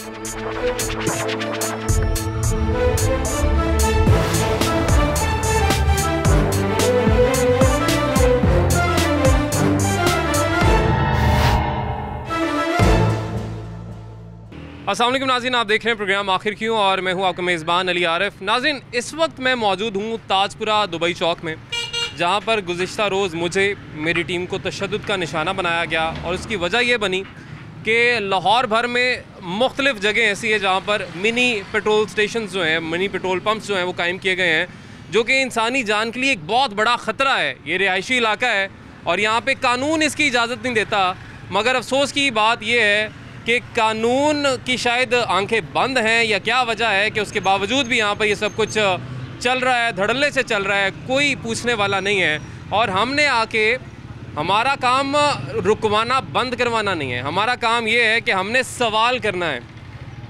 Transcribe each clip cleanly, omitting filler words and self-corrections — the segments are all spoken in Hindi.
अस्सलाम वालेकुम नाज़रीन, आप देख रहे हैं प्रोग्राम आखिर क्यों और मैं हूं आपका मेज़बान अली आरिफ। नाज़रीन, इस वक्त मैं मौजूद हूं ताजपुरा दुबई चौक में, जहां पर गुज़िश्ता रोज़ मुझे मेरी टीम को तशद्दुद का निशाना बनाया गया और उसकी वजह यह बनी कि लाहौर भर में मुख्तलिफ़ जगह ऐसी है जहाँ पर मिनी पेट्रोल स्टेशन जो हैं, मिनी पेट्रोल पम्प्स जो हैं वो कायम किए गए हैं, जो कि इंसानी जान के लिए एक बहुत बड़ा ख़तरा है। ये रिहायशी इलाका है और यहाँ पे कानून इसकी इजाज़त नहीं देता। मगर अफसोस की बात यह है कि कानून की शायद आंखें बंद हैं या क्या वजह है कि उसके बावजूद भी यहाँ पर ये सब कुछ चल रहा है, धड़ल्ले से चल रहा है, कोई पूछने वाला नहीं है। और हमने आके, हमारा काम रुकवाना बंद करवाना नहीं है, हमारा काम ये है कि हमने सवाल करना है।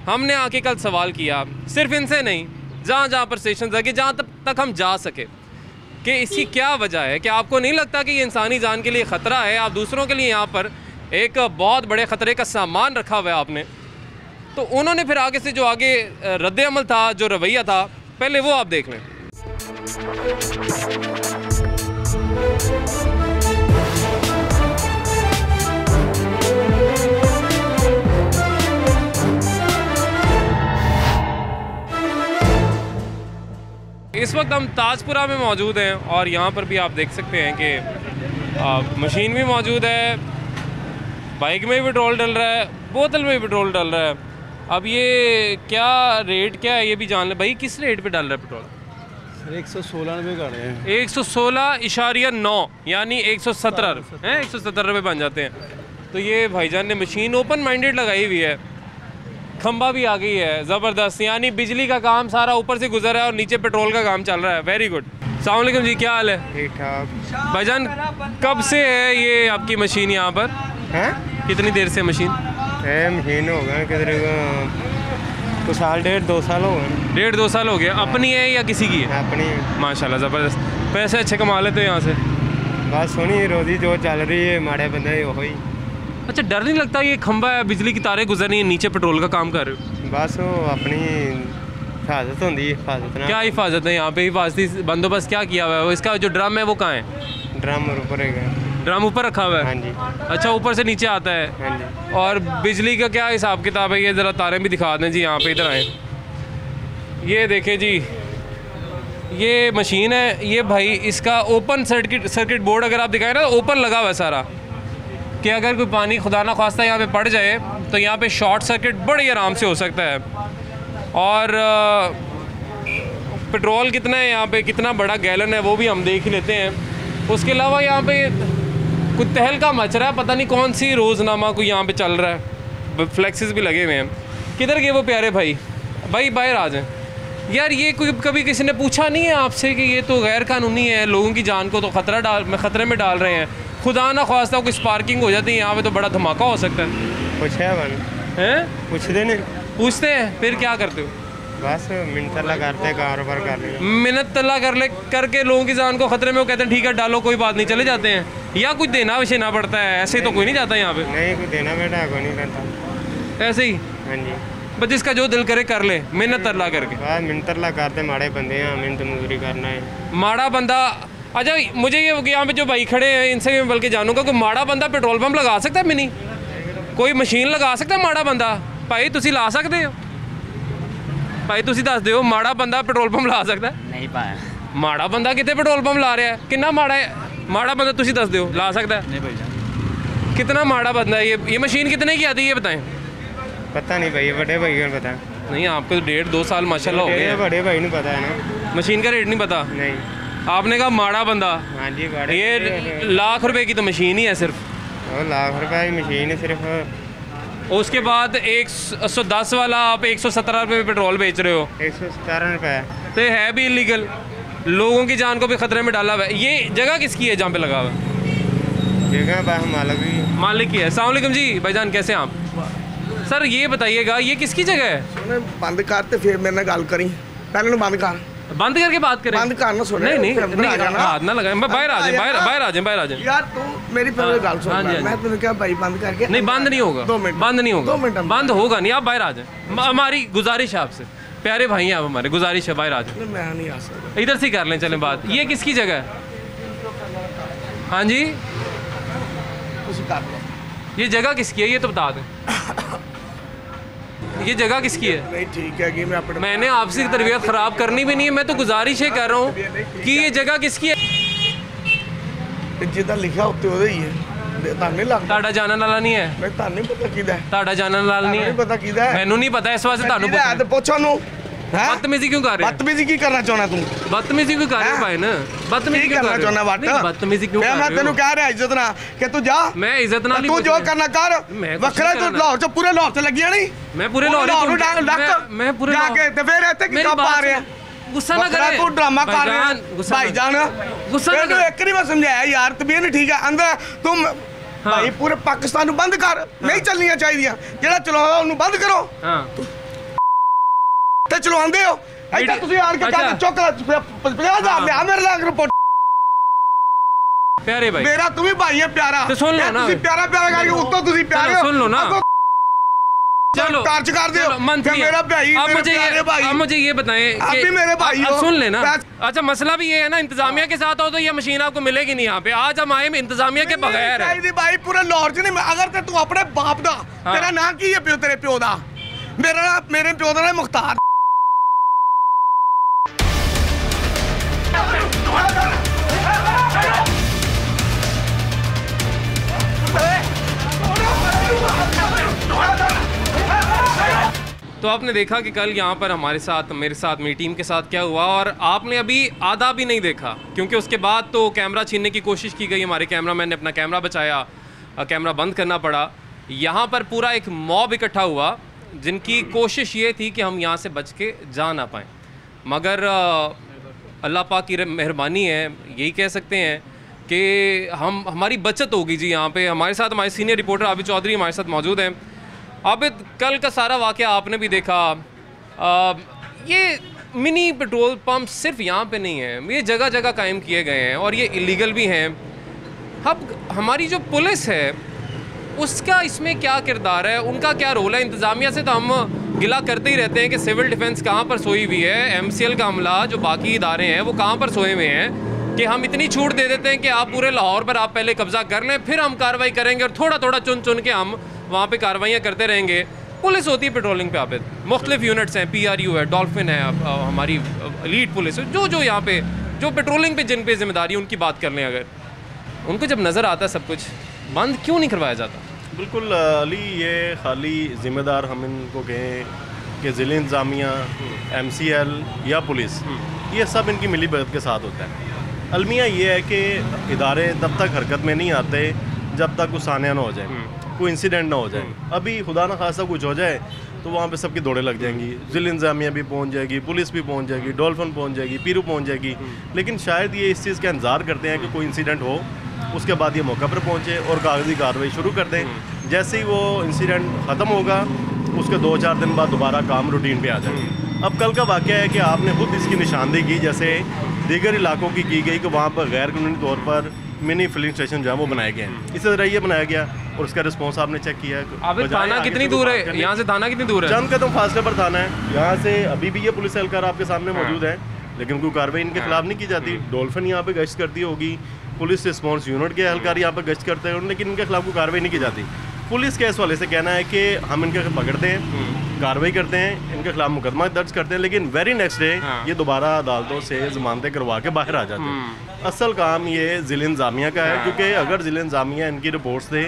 हमने आके कल सवाल किया, सिर्फ इनसे नहीं, जहाँ जहाँ पर स्टेशन लगे, जहाँ तक हम जा सके, कि इसकी क्या वजह है। कि आपको नहीं लगता कि ये इंसानी जान के लिए ख़तरा है? आप दूसरों के लिए यहाँ पर एक बहुत बड़े ख़तरे का सामान रखा हुआ है आपने। तो उन्होंने फिर आगे से जो आगे रद्द-ए-अमल था, जो रवैया था, पहले वो आप देख लें। इस वक्त हम ताजपुरा में मौजूद हैं और यहाँ पर भी आप देख सकते हैं कि मशीन भी मौजूद है, बाइक में भी पेट्रोल डल रहा है, बोतल में भी पेट्रोल डल रहा है। अब ये क्या रेट क्या है ये भी जान लें भाई, किस रेट पे डल रहा है पेट्रोल? सर 116 रुपये का है। 116.9 यानी 117 हैं, 117 रुपये बन जाते हैं। तो ये भाईजान ने मशीन ओपन माइंडेड लगाई हुई है, खंबा भी आ गई है ज़बरदस्त, यानी बिजली का काम सारा ऊपर से गुजर रहा है और नीचे पेट्रोल का काम चल रहा है। Very good. अस्सलाम वालेकुम जी, क्या हाल है? ठीक ठाक। भाईजान कब से है ये आपकी मशीन यहाँ पर? हैं? कितनी देर से मशीन? मशीन हो गए किधर तो साल 1.5-2 साल हो गए। 1.5-2 साल हो गया। अपनी है या किसी की है? अपनी। माशाल्लाह ज़बरदस्त। पैसे अच्छे कमा लेते हो यहाँ से? बस सुनी रोजी जो चल रही है, माड़े बंदे वही। अच्छा, डर नहीं लगता ये खंबा है, बिजली की तारें गुजर रही हैं, नीचे पेट्रोल का काम कर रहे हो? बस वो अपनी हिफाजत होती है। हिफाजत क्या हिफाजत है यहाँ पे? हिफाजती बंदोबस्त क्या किया हुआ है? इसका जो ड्रम है वो कहाँ है? ड्रम ऊपर है। ड्रम ऊपर रखा हुआ है? हाँ जी। अच्छा, ऊपर से नीचे आता है। हाँ जी। और बिजली का क्या हिसाब किताब है? ये ज़रा तारें भी दिखा दें जी, यहाँ पे इधर आए। ये देखें जी, ये मशीन है ये भाई, इसका ओपन सर्किट बोर्ड अगर आप दिखाएं ना, ओपन लगा हुआ है सारा, कि अगर कोई पानी खुदा ना ख्वास्ता यहाँ पे पड़ जाए तो यहाँ पे शॉर्ट सर्किट बड़े आराम से हो सकता है। और पेट्रोल कितना है यहाँ पे, कितना बड़ा गैलन है वो भी हम देख ही लेते हैं। उसके अलावा यहाँ पे कुछ तहलका मच रहा है, पता नहीं कौन सी रोज़नामा को यहाँ पे चल रहा है, फ्लैक्सेस भी लगे हुए हैं। किधर गए वो प्यारे भाई? भाई बाहर आ जाएं यार। ये कोई कभी किसी ने पूछा नहीं है आपसे कि ये तो गैर कानूनी है, लोगों की जान को तो ख़तरे में डाल रहे हैं, खुदा ना ख्वास्ता कोई स्पार्किंग हो जाती है यहाँ पे तो बड़ा धमाका हो सकता है। पूछे हैं? पूछते नहीं? पूछते हैं, फिर क्या करते हो? बस मिन्नत तला करते, कारोबार कर रहे हैं। मिन्नत तला करके लोगों की जान को खतरे में, वो कहते हैं ठीक है डालो कोई बात नहीं, चले जाते हैं। या कुछ देना विशेना पड़ता है? ऐसे तो कोई नहीं जाता यहाँ पे। नहीं, कुछ देना बेटा कोई नहीं करता, ऐसे ही। हाँ जी। बस जिसका जो दिल करे कर ले, मिन्नत तला करके। बस मिन्नत तला करते, माड़े बंदे हैं, मिन्नत मजदूरी करना है। माड़ा बंदा? अच्छा, मुझे ये यहाँ पे जो भाई खड़े हैं इनसे मैं बल्कि जानूंगा कि माड़ा बंदा पेट्रोल पंप लगा सकता है? मिनी कोई मशीन लगा सकता है माड़ा बंदा? भाई तुसी ला सकते हो? भाई तुसी दस दो, माड़ा बंदा पेट्रोल पंप ला सकता है? नहीं पाया। माड़ा बंदा कितने पेट्रोल पंप ला रहा है? कितना माड़ा है माड़ा बंदा? तुसी दस दो, ला सकता है? नहीं भाई। कितना माड़ा बंदा है ये मशीन कितने की आती है ये बताएं? पता नहीं भाई, बड़े भाई को पता। नहीं, आपको तो 1.5-2 साल माशाल्लाह हो गए। बड़े भाई ने पता है ना, मशीन का रेट नहीं पता? नहीं। आपने कहा माड़ा बंदा? हाँ जी। बड़े ये लाख रुपए की तो मशीन ही है सिर्फ। वो लाख रुपए की मशीन है सिर्फ। उसके बाद 110 वाला आप 117 रुपये में पेट्रोल बेच रहे हो। 117 रुपये तो है भी इलीगल, लोगों की जान को भी खतरे में डाला हुआ है। ये जगह किसकी है जहाँ पे लगा हुआ है? जगह मालिक की है। अस्सलाम वालेकुम जी भाईजान, कैसे हैं आप? सर ये बताइएगा ये किसकी जगह है? बंद कर तो फिर मेरे नाल गल करी, पहले बंद कर। बंद करके बात करें। बंद करना सुन। नहीं हाथ ना लगाए, बाहर आ जाए, बाहर आ जाए। यार तू मेरी पहले गल सुन, मैं तुझे क्या भाई बंद करके। नहीं बंद नहीं होगा, 2 मिनट बंद नहीं होगा, 2 मिनट बंद होगा नहीं। आप बाहर आ जाए, हमारी गुजारिश है आपसे, प्यारे भाई हैं आप हमारे, गुजारिश है बाहर आ जाए। मैं नहीं आ सकता, इधर से कर लें, चलें बात। ये किसकी जगह है? हाँ जी, ये जगह किसकी है ये तो बता दें। ये जगह किसकी है? नहीं ठीक है कि मैं अपने, मैंने आपसे तरबियत ख़राब करनी भी नहीं है, मैं तो गुजारिश ही कर रहा हूँ कि ये जगह किसकी है। जिदा लिखा उत्ते ਉਹਦੇ ਹੀ ਹੈ, ਤੁਹਾਨੂੰ ਨਹੀਂ ਲੱਗਦਾ? ਤੁਹਾਡਾ ਜਾਣਨ ਵਾਲਾ ਨਹੀਂ ਹੈ? ਮੈਂ ਤੁਹਾਨੂੰ ਨਹੀਂ ਪਤਾ ਕਿਹਦਾ ਹੈ, ਤੁਹਾਡਾ ਜਾਣਨ ਵਾਲਾ ਨਹੀਂ ਨਹੀਂ ਹੈ? ਪਤਾ ਕਿਹਦਾ ਹੈ, ਮੈਨੂੰ ਨਹੀਂ ਪਤਾ, ਇਸ ਵਾਸਤੇ ਤੁਹਾਨੂੰ ਕਿਹਦਾ ਹੈ ਤੇ ਪੁੱਛ ਉਹਨੂੰ। ਹੈ बदतमीजी क्यों कर रहे हैं? ਬਦਤਮੀਜ਼ੀ ਕੀ ਕਰਨਾ ਚਾਹਣਾ ਤੂੰ? बदतमीजी क्यों कर रहे हो भाई ना? बदतमीजी ਕੀ क्यों ਕਰਨਾ कर ਚਾਹਣਾ रहे हो? ਵੱਟ? नहीं, बदतमीजी क्यों ਮੈਂ कर रहे ਤੈਨੂੰ हो? ਕਹਿ ਰਿਹਾ ਇੱਜ਼ਤ ਨਾਲ ਕਿ ਤੂੰ ਜਾ, मैं इज्जत ना ਤੂੰ ਜੋ ਕਰਨਾ ਕਰ। ਮੈਂ ਕੁਛ ਵੱਖਰਾ ਨਹੀਂ ਤੂੰ ਕਰਨਾ। ਲਾਹੌਰ ਚ ਪੂਰੇ ਲਾਹੌਰ ਚ ਲੱਗੀਆਂ ਨਹੀਂ, मैं पूरे लाहौर ਲਾਹੌਰ ਨੂੰ ਡੱਕ, मैं पूरे ਜਾ लाहौर ਕੇ ਤੇ ਫਿਰ ਇੱਥੇ ਕੀ मेरी ਕੰਮ बात ਆ ਰਿਹਾ? सुनो। गुस्सा ना ਵੱਖਰਾ करें ਤੂੰ ਡਰਾਮਾ ਕਰ ਰਿਹਾ भाईजान, गुस्सा ना ਭਾਈਜਾਨ। गुस्सा ना ਤੈਨੂੰ करें। ਇੱਕ ਨਹੀਂ ਮੈਂ ਸਮਝਾਇਆ ਯਾਰ, ਤਬੀਅਤ ਨਹੀਂ ਠੀਕ ਹੈ ਅੰਦਰ ਤੂੰ। ਭਾਈ ਪੂਰੇ ਪਾਕਿਸਤਾਨ ਨੂੰ ਬੰਦ ਕਰ, ਨਹੀਂ ਚੱਲਣੀਆਂ ਚਾਹੀਦੀਆਂ। ਜਿਹੜਾ ਚਲਾਉਂਦਾ ਉਹਨੂੰ ਬੰਦ ਕਰੋ हाँ ਤੇ ਚਲਵਾਉਂਦੇ ਹੋ ਇੱਥੇ ਤੁਸੀਂ ਆਣ ਕੇ ਕਹਿੰਦੇ ਚੁੱਕ 50,000 ਲਿਆ ਮੇਰੇ ਨਾਲ ਰਿਪੋਰਟ। प्यारे भाई ਮੇਰਾ ਤੂੰ ਵੀ ਭਾਈ ਹੈ ਪਿਆਰਾ, ਤੇ ਸੁਣ ਲਓ ਨਾ। ਤੁਸੀਂ ਪਿਆਰਾ ਕਰਕੇ ਉੱਤੋਂ ਤੁਸੀਂ ਪਿਆਰੇ ਹੋ। सुन लो ना, चलो ਕਾਰਜ ਕਰਦੇ ਹੋ मंत्री ਮੇਰਾ ਭਾਈ, अब मुझे भाई अब मुझे ये बताएं आप भी मेरे भाई अब हो। सुन लेना। अच्छा मसला भी ये है ना, इंतजामिया के साथ हो तो ये मशीन आपको मिलेगी नहीं यहाँ पे। आज हम आए इंतजामिया के बगैर है। ਚਾਹੀਦੀ ਭਾਈ ਪੂਰੇ ਲਾਹੌਰ ਚ ਨਹੀਂ। ਅਗਰ ਤੇ ਤੂੰ ਆਪਣੇ ਬਾਪ ਦਾ, ਤੇਰਾ ਨਾਂ ਕੀ ਹੈ ਪਿਓ, ਤੇਰੇ ਪਿਓ ਦਾ? ਮੇਰੇ ਪਿਓ ਦਾ ਨਾਮ ਮੁਖਤਾਰ। तो आपने देखा कि कल यहाँ पर हमारे साथ, मेरे साथ, मेरी टीम के साथ क्या हुआ, और आपने अभी आधा भी नहीं देखा, क्योंकि उसके बाद तो कैमरा छीनने की कोशिश की गई। हमारे कैमरामैन ने अपना कैमरा बचाया, कैमरा बंद करना पड़ा। यहाँ पर पूरा एक मॉब इकट्ठा हुआ जिनकी कोशिश ये थी कि हम यहाँ से बच के जा ना पाएँ, मगर अल्लाह पाक की मेहरबानी है, यही कह सकते हैं कि हमारी बचत होगी जी। यहाँ पे हमारे साथ हमारे सीनियर रिपोर्टर आबिद चौधरी हमारे साथ मौजूद हैं। आबिद, कल का सारा वाक़या आपने भी देखा। ये मिनी पेट्रोल पंप सिर्फ यहाँ पे नहीं है, ये जगह जगह कायम किए गए हैं और ये इलीगल भी हैं। अब हमारी जो पुलिस है उसका इसमें क्या किरदार है, उनका क्या रोल है? इंतज़ामिया से तो हम गिला करते ही रहते हैं कि सिविल डिफेंस कहाँ पर सोई हुई है, MCL का अमला जो बाकी इदारे हैं वो कहाँ पर सोए हुए हैं, कि हम इतनी छूट दे देते हैं कि आप पूरे लाहौर पर आप पहले कब्ज़ा कर लें, फिर हम कार्रवाई करेंगे और थोड़ा थोड़ा चुन चुन के हम वहाँ पे कार्रवाइयाँ करते रहेंगे। पुलिस होती है पेट्रोलिंग पे आबिद, मुख्तलिफ यूनिट्स हैं, PRU है, डॉल्फिन है, हमारी एलीट पुलिस है, जो यहाँ पे जो पेट्रोलिंग पे जिन पे जिम्मेदारी उनकी बात कर लें, अगर उनको जब नज़र आता है सब कुछ, बंद क्यों नहीं करवाया जाता? बिल्कुल अली, ये खाली ज़िम्मेदार हम इनको कहें कि ज़िले इंतज़ामिया, MCL या पुलिस, ये सब इनकी मिली भगत के साथ होता है। अलमिया ये है कि इदारे तब तक हरकत में नहीं आते जब तक कुछ सानिया ना हो जाए, कोई इंसिडेंट ना हो जाए। अभी खुदा ना खासा कुछ हो जाए तो वहाँ पे सबकी दौड़े लग जाएंगी, ज़िले इंतज़ामिया भी पहुँच जाएगी, पुलिस भी पहुँच जाएगी, डॉल्फिन पहुँच जाएगी, पीरू पहुँच जाएगी। लेकिन शायद ये इस चीज़ का इंतज़ार करते हैं कि कोई इंसिडेंट हो, उसके बाद ये मौका पर पहुँचे और कागजी कार्रवाई शुरू कर दें। जैसे ही वो इंसिडेंट ख़त्म होगा उसके 2-4 दिन बाद दोबारा काम रूटीन पे आ जाए। अब कल का वाक़या है कि आपने खुद इसकी निशानदेही की, जैसे दीगर इलाकों की गई कि वहाँ पर गैर कानूनी तौर पर मिनी फिलिंग स्टेशन जो है वो बनाए गए हैं। इसी तरह ये बनाया गया और उसका रिस्पॉन्स आपने चेक किया है। थाना कितनी दूर है यहाँ से? थाना कितनी दूर है? चंद कदम फासले पर थाना है यहाँ से। अभी भी ये पुलिस एहलकार आपके सामने मौजूद है, लेकिन कोई कार्रवाई इनके खिलाफ नहीं की जाती। डॉल्फिन यहाँ पे गश्त करती होगी, पुलिस रिस्पॉन्स यूनिट के एहलकार यहाँ पर गश्त करते हैं, लेकिन इनके खिलाफ कोई कार्रवाई नहीं की जाती। पुलिस के इस वाले से कहना है कि हम इनके पकड़ते हैं, कार्रवाई करते हैं, इनके खिलाफ मुकदमा दर्ज करते हैं, लेकिन वेरी नेक्स्ट डे ये दोबारा अदालतों से जमानतें करवा के बाहर आ जाते हैं। असल काम ये ज़िले इंतज़ामिया का है, क्योंकि अगर ज़िले इंतज़ामिया इनकी रिपोर्ट्स दे,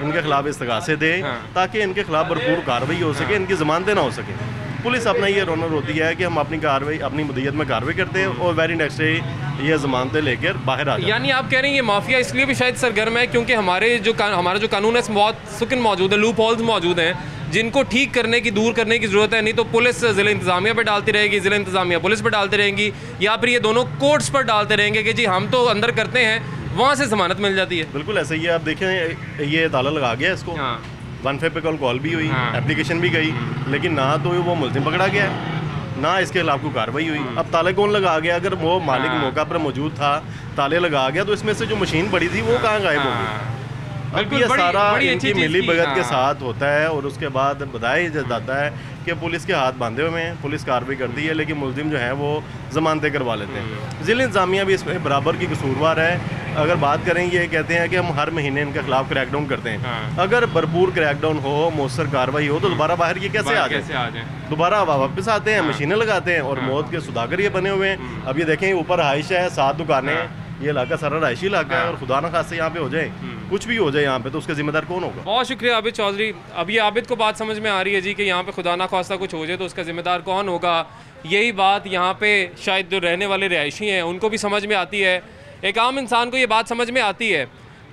इनके खिलाफ इस्तगासे दे, ताकि इनके खिलाफ भरपूर कार्रवाई हो सके, इनकी जमानतें ना हो सके। पुलिस अपना ये रोनर होती है कि हम अपनी कार्रवाई, अपनी मुद्दत में कार्रवाई करते हैं और वेरी नेक्स्ट डे ये जमानतें लेकर बाहर आ जाते हैं। यानी आप कह रहे हैं ये माफिया इसलिए भी शायद सरगर्म है क्योंकि हमारा जो कानून है बहुत सुकन मौजूद है, लूप होल्स मौजूद हैं जिनको ठीक करने की, दूर करने की ज़रूरत है। नहीं तो पुलिस ज़िले इंतज़ामिया पर डालती रहेगी, ज़िले इंतज़ामिया पुलिस पर डालती रहेंगी, या फिर ये दोनों कोर्ट्स पर डालते रहेंगे कि जी हम तो अंदर करते हैं, वहाँ से ज़मानत मिल जाती है। बिल्कुल ऐसा ही है। आप देखें ये ताला लगा गया इसको, 1 पे कॉल भी हुई, एप्लीकेशन भी गई, लेकिन ना तो वो मुलजिम पकड़ा गया है, ना इसके खिलाफ कोई कार्रवाई हुई। अब ताले कौन लगा गया? अगर वो मालिक मौका पर मौजूद था, ताले लगा गया, तो इसमें से जो मशीन पड़ी थी वो कहाँ गायब हो गई? अब ये सारा इनकी मिली भगत के साथ होता है और उसके बाद बताया जाता है कि पुलिस के हाथ बांधे हुए हैं, पुलिस कार्रवाई करती है, लेकिन मुलजिम जो है वो जमानतें करवा लेते हैं। ज़िला इंतज़ामिया भी इसमें बराबर की कसूरवार है। अगर बात करें, ये कहते हैं कि हम हर महीने इनके खिलाफ क्रैकडाउन करते हैं। अगर भरपूर क्रैकडाउन हो, मौसर कार्रवाई हो, तो दोबारा बाहर ये कैसे आ जाए? दोबारा वापस आते हैं, मशीनें लगाते हैं और मौत के सुधाकर ये बने हुए हैं। अब ये देखें, ऊपर रहाइश है, 7 दुकानें, ये इलाका सारा रहायशी इलाका है और खुदा न खास्ते यहाँ पे हो जाए, कुछ भी हो जाए यहाँ पे, तो उसका जिम्मेदार कौन होगा? बहुत शुक्रिया आबिद चौधरी। अब ये आबिद को बात समझ में आ रही है जी कि यहाँ पे खुदा ना खास्ता कुछ हो जाए तो उसका जिम्मेदार कौन होगा। यही बात यहाँ पे शायद जो रहने वाले रिहायशी हैं उनको भी समझ में आती है, एक आम इंसान को ये बात समझ में आती है,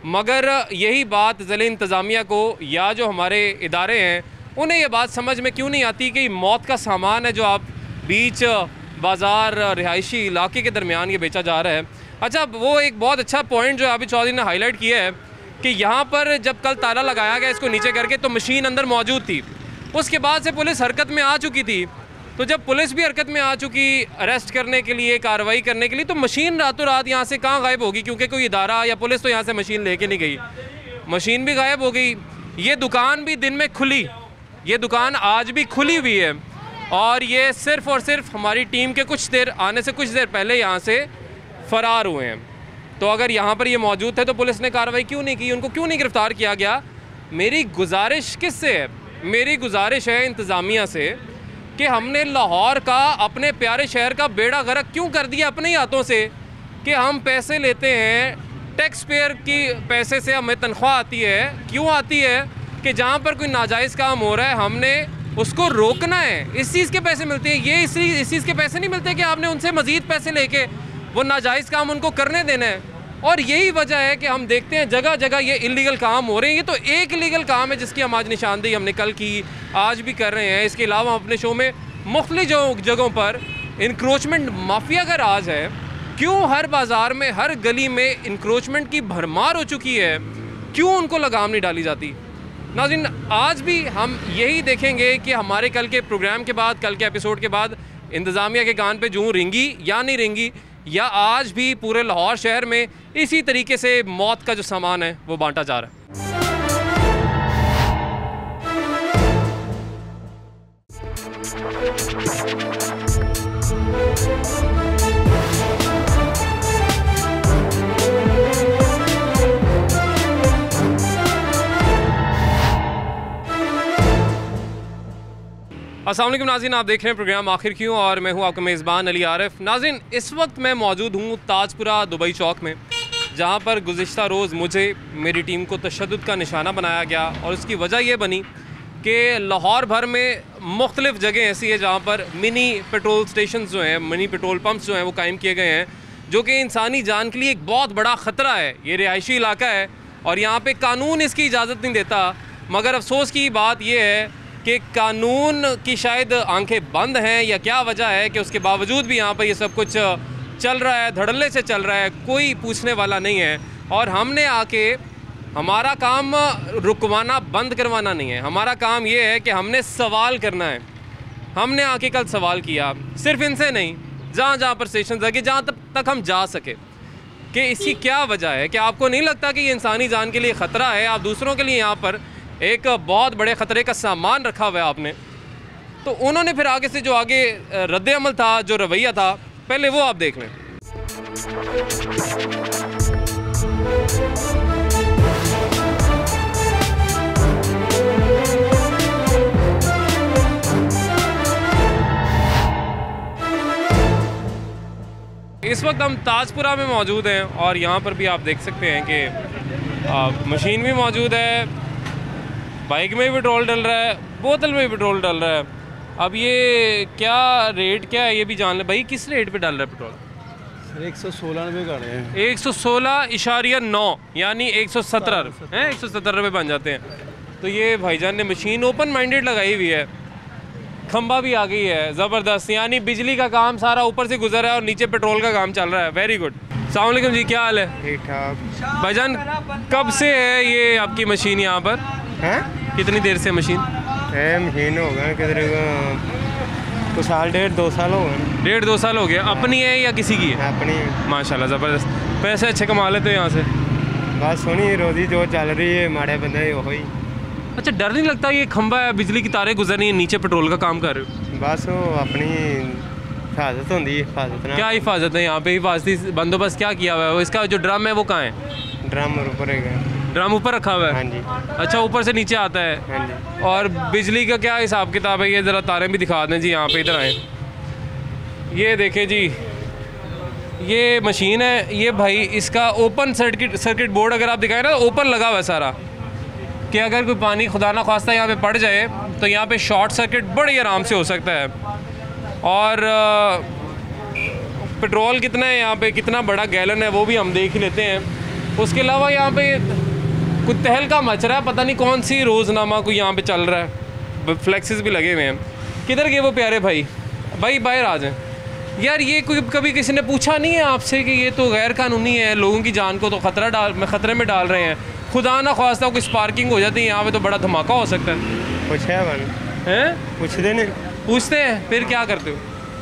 मगर यही बात ज़िला इंतज़ामिया को या जो हमारे इदारे हैं उन्हें ये बात समझ में क्यों नहीं आती कि मौत का सामान है जो आप बीच बाज़ार रिहायशी इलाके के दरमियान ये बेचा जा रहा है। अच्छा, वो एक बहुत अच्छा पॉइंट जो आबिद चौधरी ने हाईलाइट किया है कि यहाँ पर जब कल ताला लगाया गया इसको नीचे करके, तो मशीन अंदर मौजूद थी। उसके बाद से पुलिस हरकत में आ चुकी थी, तो जब पुलिस भी हरकत में आ चुकी अरेस्ट करने के लिए, कार्रवाई करने के लिए, तो मशीन रातों रात यहाँ से कहाँ गायब होगी? क्योंकि कोई इदारा या पुलिस तो यहाँ से मशीन लेके नहीं गई, मशीन भी गायब हो गई। ये दुकान भी दिन में खुली, ये दुकान आज भी खुली हुई है और ये सिर्फ़ और सिर्फ हमारी टीम के आने से कुछ देर पहले यहाँ से फ़रार हुए हैं। तो अगर यहाँ पर ये मौजूद थे तो पुलिस ने कार्रवाई क्यों नहीं की? उनको क्यों नहीं गिरफ़्तार किया गया? मेरी गुजारिश किससे है? मेरी गुजारिश है इंतज़ामिया से कि हमने लाहौर का, अपने प्यारे शहर का बेड़ा गर्क क्यों कर दिया अपने ही हाथों से, कि हम पैसे लेते हैं, टैक्स पेयर की पैसे से हमें तनख्वाह आती है। क्यों आती है? कि जहाँ पर कोई नाजायज़ काम हो रहा है हमने उसको रोकना है, इस चीज़ के पैसे मिलते हैं। ये इस चीज़ के पैसे नहीं मिलते कि आपने उनसे मज़ीद पैसे लेके वो नाजायज़ काम उनको करने देना है। और यही वजह है कि हम देखते हैं जगह जगह ये इलीगल काम हो रहे हैं। ये तो एक इलीगल काम है जिसकी हम आज निशानदेही हमने कल की, आज भी कर रहे हैं। इसके अलावा हम अपने शो में मुख्तलिफ जगहों पर इंक्रोचमेंट माफिया का राज है। क्यों हर बाज़ार में, हर गली में इंक्रोचमेंट की भरमार हो चुकी है? क्यों उनको लगाम नहीं डाली जाती? नाज़रीन, आज भी हम यही देखेंगे कि हमारे कल के प्रोग्राम के बाद, कल के एपिसोड के बाद इंतज़ामिया के कान पे जूं रेंगी या नहीं रेंगी, या आज भी पूरे लाहौर शहर में इसी तरीके से मौत का जो सामान है वो बांटा जा रहा है। अस्सलाम वालेकुम नाज़रीन, आप देख रहे हैं प्रोग्राम आखिर क्यों और मैं हूं आपका मेज़बान अली आरिफ। नाज़रीन, इस वक्त मैं मौजूद हूं ताजपुरा दुबई चौक में, जहां पर गुज़िश्ता रोज़ मुझे, मेरी टीम को तशद्दुद का निशाना बनाया गया। और उसकी वजह यह बनी कि लाहौर भर में मुख्तलिफ़ जगह ऐसी है जहाँ पर मिनी पेट्रोल स्टेशन जो हैं, मिनी पेट्रोल पम्प्स जो हैं वो कायम किए गए हैं, जो कि इंसानी जान के लिए एक बहुत बड़ा ख़तरा है। ये रिहायशी इलाका है और यहाँ पर कानून इसकी इजाज़त नहीं देता। मगर अफसोस की बात यह है कि कानून की शायद आंखें बंद हैं या क्या वजह है कि उसके बावजूद भी यहाँ पर ये सब कुछ चल रहा है, धड़ल्ले से चल रहा है, कोई पूछने वाला नहीं है। और हमने आके, हमारा काम रुकवाना, बंद करवाना नहीं है, हमारा काम ये है कि हमने सवाल करना है। हमने आके कल सवाल किया, सिर्फ इनसे नहीं, जहाँ जहाँ पर स्टेशन लगे, जहाँ तक हम जा सके, कि इसकी क्या वजह है। कि आपको नहीं लगता कि ये इंसानी जान के लिए ख़तरा है? आप दूसरों के लिए यहाँ पर एक बहुत बड़े ख़तरे का सामान रखा हुआ है आपने। तो उन्होंने फिर आगे से जो आगे रद्द अमल था, जो रवैया था, पहले वो आप देख लें। इस वक्त हम ताजपुरा में मौजूद हैं और यहाँ पर भी आप देख सकते हैं कि मशीन भी मौजूद है, बाइक में भी पेट्रोल डल रहा है, बोतल में भी पेट्रोल डल रहा है। अब ये क्या रेट क्या है ये भी जान लें। भाई, किस रेट पे डल रहा है पेट्रोल? सर 116 रुपये का रहे हैं। 116.9 यानी 117 हैं, 117 रुपये बन जाते हैं। तो ये भाईजान ने मशीन ओपन माइंडेड लगाई हुई है, खंबा भी आ गई है ज़बरदस्त, यानी बिजली का काम सारा ऊपर से गुजर रहा है और नीचे पेट्रोल का काम चल रहा है। Very good. अस्सलाम वालेकुम जी, क्या हाल है? ठीक ठाक। भाईजान, कब से है ये आपकी मशीन यहाँ पर? हैं? कितनी देर से मशीन? महीने हो गए, किधर कुछ साल 1.5-2 साल हो गए। 1.5-2 साल हो गया। अपनी है या किसी की है? अपनी माशाल्लाह ज़बरदस्त। पैसे अच्छे कमा लेते हो यहाँ से? बस सुनी रोजी जो चल रही है माड़े बंदे वही। अच्छा, डर नहीं लगता ये खंबा है, बिजली की तारें गुजर रही हैं, नीचे पेट्रोल का काम कर रहे हो? बस वो अपनी हिफाजत होती है, हिफाजत ना। क्या हिफाजत है यहाँ पे? हिफाजती बंदोबस्त क्या किया हुआ है? वो इसका जो ड्रम है वो कहाँ है? ड्रम ऊपर है। ड्रम ऊपर रखा हुआ है? हाँ जी। अच्छा, ऊपर से नीचे आता है। हाँ जी। और बिजली का क्या हिसाब किताब है? ये ज़रा तारें भी दिखा दें जी, यहाँ पे इधर आए। ये देखें जी, ये मशीन है ये भाई, इसका ओपन सर्किट बोर्ड अगर आप दिखाएं ना, ओपन लगा हुआ है सारा, कि अगर कोई पानी खुदा ना ख्वास्ता यहाँ पे पड़ जाए तो यहाँ पे शॉर्ट सर्किट बड़े आराम से हो सकता है। और पेट्रोल कितना है यहाँ पे, कितना बड़ा गैलन है वो भी हम देख ही लेते हैं। उसके अलावा यहाँ पे कुछ तहलका मच रहा है, पता नहीं कौन सी रोज़नामा कोई यहाँ पे चल रहा है, फ्लैक्सेस भी लगे हुए हैं। किधर गए वो प्यारे भाई? भाई बाहर आ जाएं यार। ये कोई कभी किसी ने पूछा नहीं है आपसे कि ये तो गैर कानूनी है, लोगों की जान को तो खतरे में डाल रहे हैं, खुदा ना ख्वास्ता कोई स्पार्किंग हो जाती है यहाँ पे तो बड़ा धमाका हो सकता है? पूछे हैं? पूछते नहीं। पूछते हैं, फिर क्या करते हो?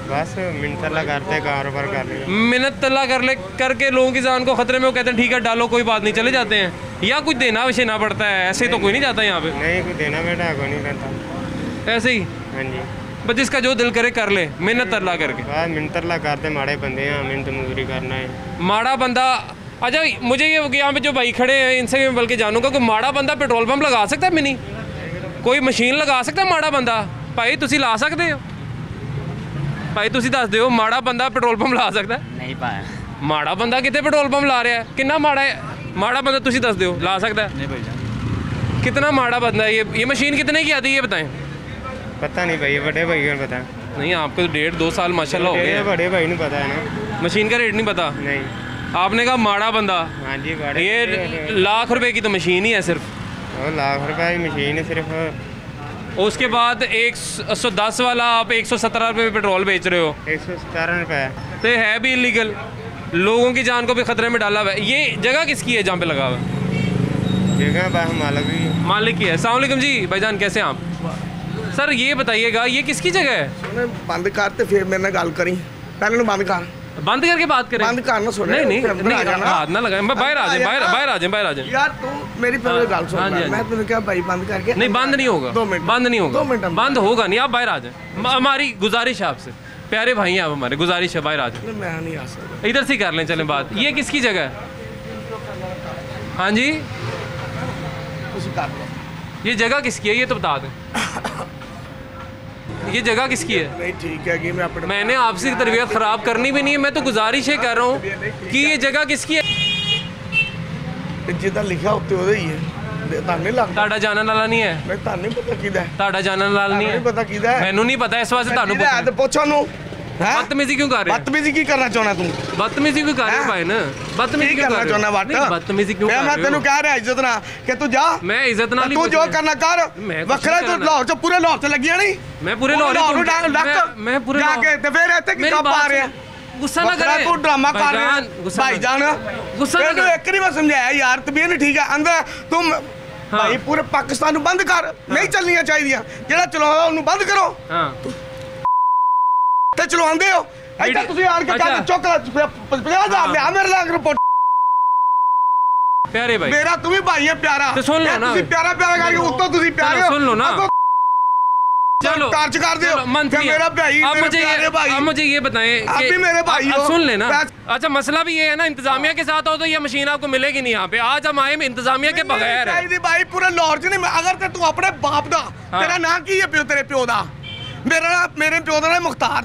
बस मिन्नत तला करते, कारोबार कर रहे हैं। मिन्नत तला करके लोगों की जान को खतरे में, वो कहते हैं ठीक है डालो कोई बात नहीं, चले जाते हैं? या कुछ देना विशेना पड़ता है? ऐसे तो कोई नहीं जाता यहाँ पे। नहीं, कुछ देना बेटा कोई नहीं करता, ऐसे ही? हाँ जी। बस जिसका जो दिल करे कर ले, मिन्नत तला करके। बस मिन्नत तला करते, माड़े बंदे हैं, मिन्नत मजदूरी करना है। माड़ा बंदा? अच्छा, मुझे ये यहाँ पे जो भाई खड़े हैं इनसे मैं बल्कि जानूंगा कि माड़ा बंदा पेट्रोल पंप लगा सकता है? मिनी कोई मशीन लगा सकता है माड़ा बंदा? भाई तुसी ला सकते हो? भाई तुसी दस दो, माड़ा बंदा पेट्रोल पंप ला सकता है? नहीं पाया। माड़ा बंदा कितने पेट्रोल पंप ला रहा है? कितना माड़ा है माड़ा बंदा? तुसी दस दो, ला सकता है? नहीं भाईजान। कितना माड़ा बंदा है ये मशीन कितने की आती है ये बताएं? पता नहीं भाई, बड़े भाई को पता। नहीं, आपको तो 1.5-2 साल माशाल्लाह हो गए। बड़े भाई नहीं पता है ना, मशीन का रेट नहीं पता? नहीं। आपने कहा माड़ा बंदा? हाँ जी, बड़े। ये लाख रुपए की तो मशीन ही है सिर्फ। वो लाख रुपए की मशीन है सिर्फ। उसके बाद 110 वाला आप 117 रुपये में पेट्रोल बेच रहे हो। 117 रुपये तो है भी इलीगल, लोगों की जान को भी खतरे में डाला हुआ है। ये जगह किसकी है जहाँ पे लगा हुआ है? जगह बस मालिक की है। अस्सलाम वालेकुम जी भाईजान, कैसे हैं आप? सर ये बताइएगा ये किसकी जगह है? बंद कर ते फिर मेरे नाल गल करी, पहले बंद कर, बंद करके बात करें। बंद करना सुन। नहीं हाथ ना लगाए, बाहर आ जाए। यार तू मेरी पहले गल सुन। हाँ जी। मैं तुझे क्या भाई बंद करके? नहीं, बंद नहीं होगा। 2 मिनट बंद नहीं होगा। 2 मिनट बंद होगा नहीं, आप बाहर आ जाए। हमारी गुजारिश है आपसे, प्यारे भाई हैं आप हमारे, गुजारिश है बाहर आ जाए। मैं नहीं आ सकता। इधर से कर लें, चलें बात। ये किसकी जगह है? हाँ जी, तुझे कर लो। ये जगह किसकी है ये तो बता दें। ये जगह किसकी है? नहीं ठीक है कि मैं अपने मैंने आपसे तरबियत ख़राब करनी भी नहीं है, मैं तो गुजारिश ही कर रहा हूँ कि ये जगह किसकी है। जिदा लिखा उत्ते ओदे ही है, तां नहीं लगदा। ताड़ा जानन वाला नहीं है? मैं तां नहीं पता किदा है। ताड़ा जानन वाला नहीं है? नहीं पता किदा है। मैनू नहीं पता, इस वास्ते तानू किदा है ते पुछो नु। बदतमीजी क्यों कर रहे हैं? बदतमीजी की करना चाहना तू? बदतमीजी क्यों कर रहे हो भाई ना? बदतमीजी क्यों करना कर रहे चाहना हो? वट? नहीं, बदतमीजी क्यों कर मैं रहे तेनू हो? कह रहा इज्जत ना कि तू जा। मैं इज्जत ना तू जो करना कर। मैं कुछ वखरा नहीं तू करना। लाहौर च पूरे लाहौर च लगिया नहीं। मैं पूरे लाहौर मैं पूरे जाके ते फिर इत्थे की कब आ रहे हैं? गुस्सा ना करे तू ड्रामा कर रहा है गुस्सा ना- भाईजान। गुस्सा ना तैनू कर। एक नहीं मैं समझाया यार, तबीयत नहीं ठीक है अंदर तुम भाई पूरे पाकिस्तान ਨੂੰ ਬੰਦ ਕਰ। ਨਹੀਂ ਚੱਲਣੀਆਂ ਚਾਹੀਦੀਆਂ, ਜਿਹੜਾ ਚਲਾਉਂਦਾ ਉਹਨੂੰ ਬੰਦ ਕਰੋ। हाँ ਤੇ ਚਲਾਉਂਦੇ ਹੋ ਇੱਥੇ ਤੁਸੀਂ ਆਣ ਕੇ ਕਹਿੰਦੇ ਚੁੱਕ 50,000 ਲਿਆ ਮੇਰੇ ਨਾਲ ਰਿਪੋਰਟ। प्यारे भाई ਮੇਰਾ ਤੂੰ ਵੀ ਭਾਈ ਹੈ ਪਿਆਰਾ। ਤੇ ਸੁਣ ਲਓ ਇਹ ਨਾ। ਤੁਸੀਂ ਪਿਆਰਾ ਪਿਆਰਾ ਕਰਕੇ ਉੱਤੋਂ ਤੁਸੀਂ ਪਿਆਰੇ ਹੋ। सुन लो ना। ਅੱਗੋਂ चलो ਕਾਰਜ ਕਰਦੇ ਹੋ चलो, मंथली ਕਿ मेरा भाई अब मुझे प्यारे भाई। अब मुझे ये बताएं आप कि भी मेरे भाई अब हो। सुन लेना। मैं- अच्छा मसला भी ये है ना, इंतजामिया के साथ हो तो ये मशीन आपको मिलेगी नहीं यहाँ पे। आज हम आए इंतजामिया के बगैर है। ਚਾਹੀਦੀ ਭਾਈ ਪੂਰੇ ਲਾਹੌਰ ਚ ਨਹੀਂ। ਅਗਰ ਤੇ ਤੂੰ ਆਪਣੇ ਬਾਪ ਦਾ ਤੇਰਾ ਨਾਂ ਕੀ ਹੈ? ਪਿਓ ਤੇਰੇ ਪਿਓ ਦਾ? ਮੇਰੇ ਪਿਓ ਦਾ ਨਾਮ ਮੁਖਤਾਰ।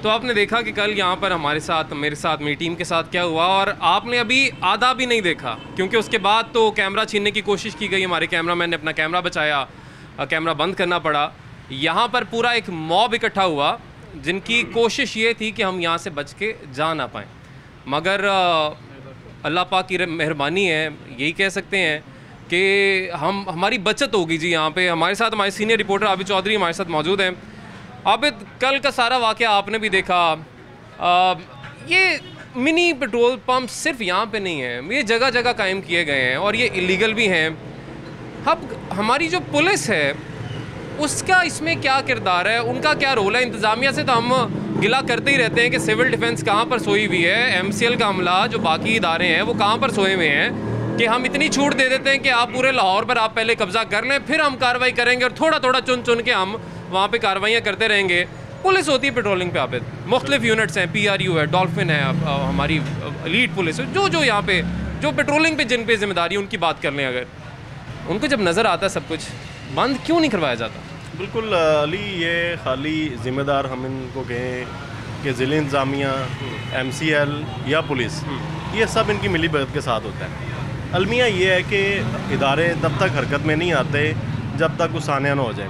तो आपने देखा कि कल यहाँ पर हमारे साथ, मेरे साथ, मेरी टीम के साथ क्या हुआ, और आपने अभी आधा भी नहीं देखा क्योंकि उसके बाद तो कैमरा छीनने की कोशिश की गई। हमारे कैमरामैन ने अपना कैमरा बचाया, कैमरा बंद करना पड़ा। यहाँ पर पूरा एक मॉब इकट्ठा हुआ जिनकी कोशिश ये थी कि हम यहाँ से बच के जा ना पाएँ, मगर अल्लाह पाक की मेहरबानी है, यही कह सकते हैं कि हमारी बचत होगी जी। यहाँ पे हमारे साथ हमारे सीनियर रिपोर्टर आबिद चौधरी हमारे साथ मौजूद हैं। आबिद, कल का सारा वाक़या आपने भी देखा, ये मिनी पेट्रोल पंप सिर्फ यहाँ पे नहीं है, ये जगह जगह कायम किए गए हैं और ये इलीगल भी हैं। अब हमारी जो पुलिस है उसका इसमें क्या किरदार है, उनका क्या रोल है? इंतज़ामिया से तो हम गिला करते ही रहते हैं कि सिविल डिफेंस कहाँ पर सोई हुई है, MCL का अमला जो बाकी इदारे हैं वो कहाँ पर सोए हुए हैं कि हम इतनी छूट दे देते हैं कि आप पूरे लाहौर पर आप पहले कब्ज़ा कर लें, फिर हम कार्रवाई करेंगे और थोड़ा थोड़ा चुन चुन के हम वहाँ पर कार्रवाइयाँ करते रहेंगे। पुलिस होती है पेट्रोलिंग पे आबिद, मुख्तलिफ यूनिट्स हैं, PRU है, डॉल्फिन है, हमारी एलीट पुलिस है, जो यहाँ पे जो पेट्रोलिंग पे जिन पे जिम्मेदारी उनकी बात कर लें, अगर उनको जब नज़र आता है सब कुछ, बंद क्यों नहीं करवाया जाता? बिल्कुल अली, ये खाली ज़िम्मेदार हम इनको कहें कि ज़िले इंतज़ामिया, MCL या पुलिस, ये सब इनकी मिली भगत के साथ होता है। अलमिया ये है कि इदारे तब तक हरकत में नहीं आते जब तक कुछ सानिया ना हो जाए,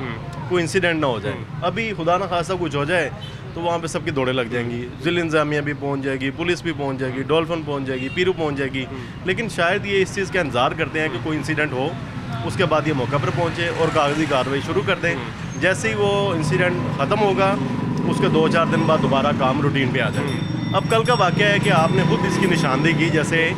कोई इंसिडेंट ना हो जाए। अभी खुदा ना खासा कुछ हो जाए तो वहाँ पे सबकी दौड़े लग जाएंगी, ज़िले इंतज़ामिया भी पहुँच जाएगी, पुलिस भी पहुँच जाएगी, डॉल्फिन पहुँच जाएगी, PRU पहुँच जाएगी। लेकिन शायद ये इस चीज़ का इंतज़ार करते हैं कि कोई इंसिडेंट हो, उसके बाद ये मौका पर पहुँचे और कागजी कार्रवाई शुरू कर दें। जैसे ही वो इंसिडेंट ख़त्म होगा उसके 2-4 दिन बाद दोबारा काम रूटीन पे आ जाएंगे। अब कल का वाक़या है कि आपने खुद इसकी निशानदेही की, जैसे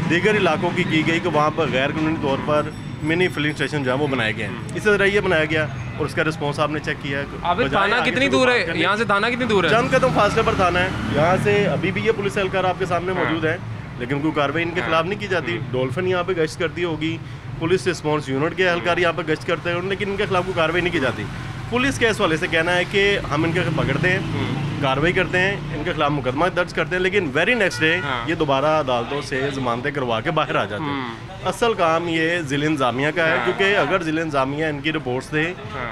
दीगर इलाकों की गई कि वहाँ पर गैर कानूनी तौर पर मिनी फिलिंग स्टेशन जो है वो बनाए गए हैं। इसी तरह ये बनाया गया और उसका रिस्पॉन्स आपने चेक किया है। थाना कितनी दूर है यहाँ से? थाना कितनी दूर है? चंद कदम फासले पर थाना है यहाँ से। अभी भी ये पुलिस एहलकार आपके सामने मौजूद है, लेकिन कोई कार्रवाई इनके खिलाफ नहीं की जाती। डॉल्फिन यहाँ पे गश्त करती होगी, पुलिस रिस्पॉन्स यूनिट के एहलकार यहाँ पर गश्त करते हैं, लेकिन इनके खिलाफ कोई कार्रवाई नहीं की जाती। पुलिस के इस वाले से कहना है कि हम इनके पकड़ते हैं, कार्रवाई करते हैं, इनके खिलाफ मुकदमा दर्ज करते हैं, लेकिन वेरी नेक्स्ट डे ये दोबारा अदालतों से जमानतें करवा के बाहर आ जाते हैं। असल काम ये ज़िले इंतज़ामिया का है, क्योंकि अगर ज़िले इंतज़ामिया इनकी रिपोर्ट्स दे,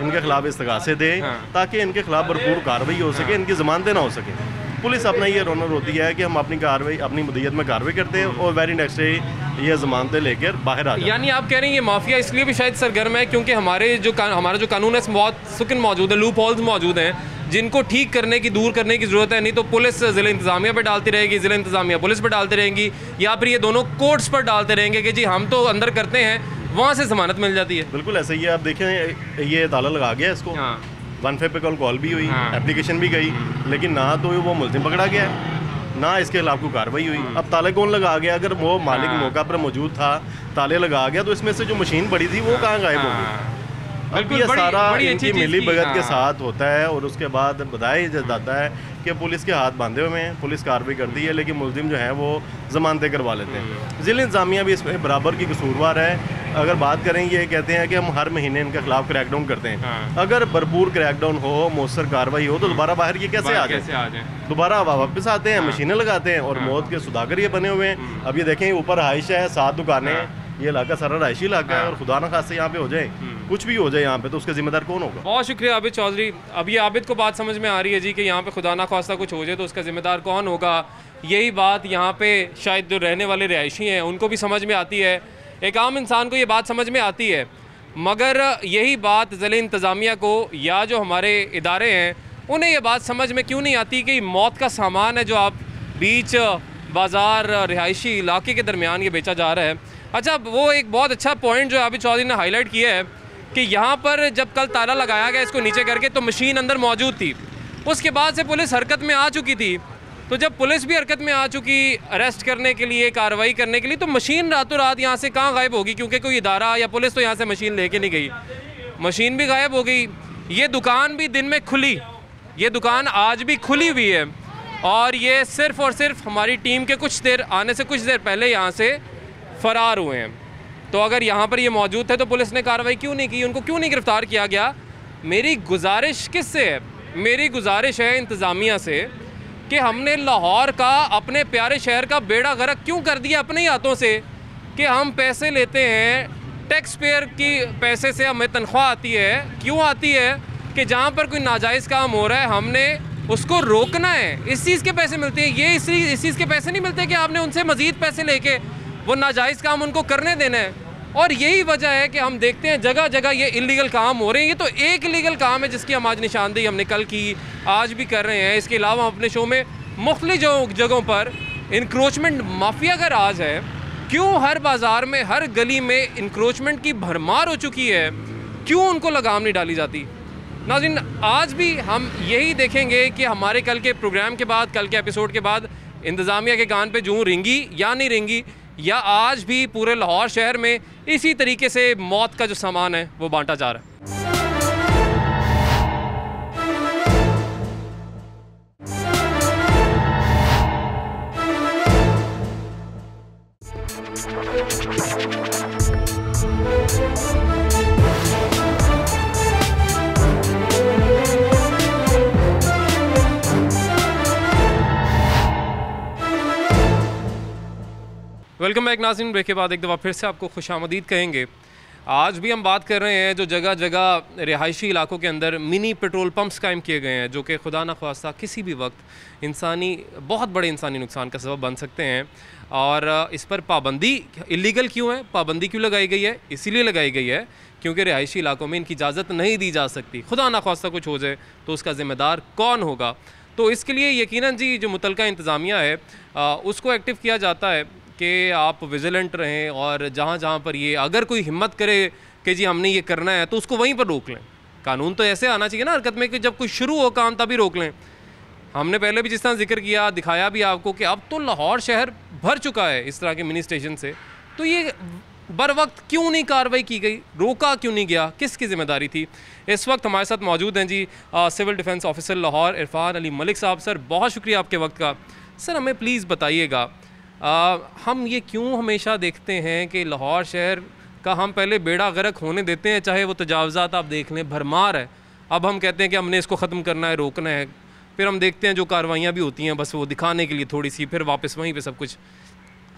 इनके खिलाफ इस्तगासे दे, ताकि इनके खिलाफ भरपूर कार्रवाई हो सके, इनकी जमानतें ना हो सके। पुलिस अपना ये रोनर होती है कि हम अपनी कार्रवाई अपनी मदीयत में कार्रवाई करते हैं और वेरी नेक्स्ट डे ये जमानतें लेकर बाहर आ जाते हैं। यानी आप कह रहे हैं ये माफिया इसलिए भी शायद सरगर्म है क्योंकि हमारा जो कानून है बहुत सुकन मौजूद है, लूप होल्स मौजूद हैं जिनको ठीक करने की, दूर करने की ज़रूरत है। नहीं तो पुलिस ज़िले इंतज़ामिया पर डालती रहेगी, ज़िले इंतज़ामिया पुलिस पर डालती रहेंगी, या फिर ये दोनों कोर्ट्स पर डालते रहेंगे कि जी हम तो अंदर करते हैं, वहाँ से ज़मानत मिल जाती है। बिल्कुल ऐसा ही है। आप देखें ये ताला लगा गया इसको, 1 पे कॉल भी हुई, एप्लीकेशन भी गई, लेकिन ना तो वो मुलजिम पकड़ा गया, ना इसके खिलाफ कोई कार्रवाई हुई। अब ताले कौन लगा गया? अगर वो मालिक मौका पर मौजूद था, ताले लगा गया, तो इसमें से जो मशीन पड़ी थी वो कहाँ गायब हो गई? अब ये सारा इनकी मिली भगत के साथ होता है और उसके बाद बताया जाता है कि पुलिस के हाथ बांधे हुए हैं, पुलिस कार्रवाई करती है, लेकिन मुलजिम जो है वो जमानतें करवा लेते हैं। ज़िले इंतज़ामिया भी इसमें बराबर की कसूरवार है। अगर बात करें, ये कहते हैं कि हम हर महीने इनके खिलाफ क्रैकडाउन करते हैं। अगर भरपूर क्रैकडाउन हो, मौसर कार्रवाई हो, तो दोबारा बाहर ये कैसे आ जाए? दोबारा वापस आते हैं, मशीनें लगाते हैं और मौत के सुधाकर ये बने हुए हैं। अब ये देखें, ऊपर हाइश है, 7 दुकानें, ये इलाका सारा रहायशी इलाका है और खुदा न खासे यहाँ पे हो जाए, कुछ भी हो जाए यहाँ पे, तो उसका जिम्मेदार कौन होगा? बहुत शुक्रिया आबिद चौधरी। अब ये आबिद को बात समझ में आ रही है जी कि यहाँ पे खुदा ना खास्ता कुछ हो जाए तो उसका जिम्मेदार कौन होगा। यही बात यहाँ पे शायद जो रहने वाले रिहायशी हैं उनको भी समझ में आती है, एक आम इंसान को ये बात समझ में आती है, मगर यही बात ज़िले इंतज़ामिया को या जो हमारे इदारे हैं उन्हें ये बात समझ में क्यों नहीं आती कि मौत का सामान है जो आप बीच बाज़ार रिहायशी इलाके के दरमियान ये बेचा जा रहा है। अच्छा, वो एक बहुत अच्छा पॉइंट जो आबिद चौधरी ने हाईलाइट किया है कि यहाँ पर जब कल ताला लगाया गया इसको नीचे करके, तो मशीन अंदर मौजूद थी, उसके बाद से पुलिस हरकत में आ चुकी थी। तो जब पुलिस भी हरकत में आ चुकी अरेस्ट करने के लिए, कार्रवाई करने के लिए, तो मशीन रातों रात यहाँ से कहाँ गायब होगी? क्योंकि कोई इदारा या पुलिस तो यहाँ से मशीन लेके नहीं गई, मशीन भी गायब हो गई। ये दुकान भी दिन में खुली, ये दुकान आज भी खुली हुई है और ये सिर्फ़ और सिर्फ हमारी टीम के आने से कुछ देर पहले यहाँ से फ़रार हुए हैं। तो अगर यहाँ पर ये मौजूद थे तो पुलिस ने कार्रवाई क्यों नहीं की, उनको क्यों नहीं गिरफ़्तार किया गया? मेरी गुजारिश किससे है? मेरी गुजारिश है इंतज़ामिया से कि हमने लाहौर का, अपने प्यारे शहर का बेड़ा गर्क क्यों कर दिया अपने ही हाथों से, कि हम पैसे लेते हैं, टैक्स पेयर की पैसे से हमें तनख्वाह आती है। क्यों आती है? कि जहाँ पर कोई नाजायज़ काम हो रहा है हमने उसको रोकना है, इस चीज़ के पैसे मिलते हैं। ये इस चीज़ के पैसे नहीं मिलते कि आपने उनसे मज़ीद पैसे लेके वो नाजायज़ काम उनको करने देना है। और यही वजह है कि हम देखते हैं जगह जगह ये इलीगल काम हो रहे हैं। ये तो एक इलीगल काम है जिसकी हम आज निशानदेही हमने कल की, आज भी कर रहे हैं। इसके अलावा हम अपने शो में मुख्तलिफ जगहों पर इंक्रोचमेंट माफिया का राज है। क्यों हर बाज़ार में, हर गली में इंक्रोचमेंट की भरमार हो चुकी है, क्यों उनको लगाम नहीं डाली जाती? नाज़रीन, आज भी हम यही देखेंगे कि हमारे कल के प्रोग्राम के बाद, कल के एपिसोड के बाद इंतज़ामिया के कान पे जूं रेंगी या नहीं रेंगी, या आज भी पूरे लाहौर शहर में इसी तरीके से मौत का जो सामान है वो बांटा जा रहा है। वेलकम बैक नाज़रीन, ब्रेक के बाद एक दफ़ा फिर से आपको खुशामदीद कहेंगे। आज भी हम बात कर रहे हैं जो जगह जगह रिहायशी इलाकों के अंदर मिनी पेट्रोल पंप्स कायम किए गए हैं, जो कि खुदा न ख्वास्ता किसी भी वक्त बहुत बड़े इंसानी नुकसान का सबब बन सकते हैं। और इस पर पाबंदी इलीगल क्यों है, पाबंदी क्यों लगाई गई है? इसीलिए लगाई गई है क्योंकि रिहायशी इलाकों में इनकी इजाज़त नहीं दी जा सकती। खुदा न ख्वास्ता कुछ हो जाए तो उसका ज़िम्मेदार कौन होगा? तो इसके लिए यकीनन जी जो मुतलका इंतज़ामिया है उसको एक्टिव किया जाता है कि आप विजिलेंट रहें, और जहाँ जहाँ पर ये अगर कोई हिम्मत करे कि जी हमने ये करना है तो उसको वहीं पर रोक लें। कानून तो ऐसे आना चाहिए ना हरकत में कि जब कोई शुरू हो काम तभी रोक लें। हमने पहले भी जिस तरह जिक्र किया, दिखाया भी आपको कि अब तो लाहौर शहर भर चुका है इस तरह के मिनी स्टेशन से, तो ये बर वक्त क्यों नहीं कार्रवाई की गई, रोका क्यों नहीं गया, किसकी ज़िम्मेदारी थी? इस वक्त हमारे साथ मौजूद हैं जी civil defence officer Lahore Irfan Ali Malik साहब। सर, बहुत शुक्रिया आपके वक्त का। सर, हमें प्लीज़ बताइएगा, हम ये क्यों हमेशा देखते हैं कि लाहौर शहर का हम पहले बेड़ा गर्क होने देते हैं, चाहे वो तजावज़ात आप देख लें, भरमार है। अब हम कहते हैं कि हमने इसको ख़त्म करना है, रोकना है, फिर हम देखते हैं जो कार्रवाइयाँ भी होती हैं बस वो दिखाने के लिए थोड़ी सी, फिर वापस वहीं पे सब कुछ।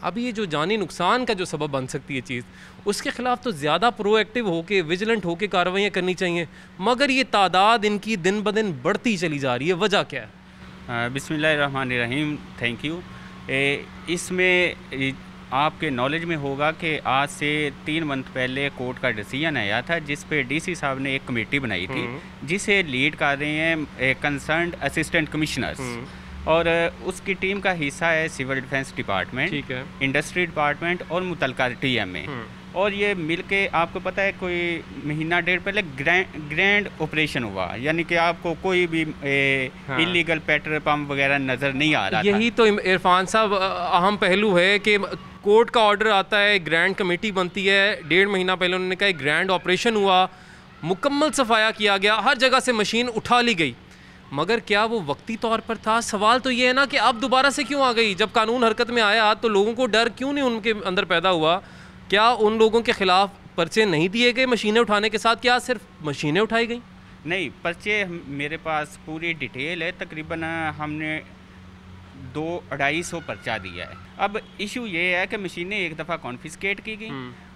अब ये जो जानी नुकसान का जो सबब बन सकती है चीज़, उसके ख़िलाफ़ तो ज़्यादा प्रोएक्टिव होके, विजिलेंट होके कार्रवाइयाँ करनी चाहिए, मगर ये तादाद इनकी दिन ब दिन बढ़ती चली जा रही है। वजह क्या है? बिस्मिल्लाहिर्रहमानिर्रहीम, थैंक यू। इसमें आपके नॉलेज में होगा कि आज से 3 मंथ पहले कोर्ट का डिसीजन आया था जिस पे डीसी साहब ने एक कमेटी बनाई थी जिसे लीड कर रहे हैं कंसर्न्ड असिस्टेंट कमिश्नर्स, और उसकी टीम का हिस्सा है सिविल डिफेंस डिपार्टमेंट, ठीक है, इंडस्ट्री डिपार्टमेंट और मुतलका TMA। और ये मिलके आपको पता है कोई महीना डेढ़ पहले ग्रैंड ऑपरेशन हुआ, यानी कि आपको कोई भी इलीगल पेट्रोल पंप वगैरह नज़र नहीं आ रहा। यही तो इरफान साहब अहम पहलू है कि कोर्ट का ऑर्डर आता है, ग्रैंड कमेटी बनती है, 1.5 महीना पहले उन्होंने कहा एक ग्रैंड ऑपरेशन हुआ, मुकम्मल सफाया किया गया, हर जगह से मशीन उठा ली गई, मगर क्या वो वक्ती तौर पर था? सवाल तो ये है ना कि अब दोबारा से क्यों आ गई? जब कानून हरकत में आया तो लोगों को डर क्यों नहीं उनके अंदर पैदा हुआ? क्या उन लोगों के ख़िलाफ़ पर्चे नहीं दिए गए मशीनें उठाने के साथ? क्या सिर्फ मशीनें उठाई गई? नहीं, पर्चे मेरे पास पूरी डिटेल है, तकरीबन हमने 200-250 पर्चा दिया है। अब इशू ये है कि मशीनें एक दफ़ा कॉन्फिस्केट की गई,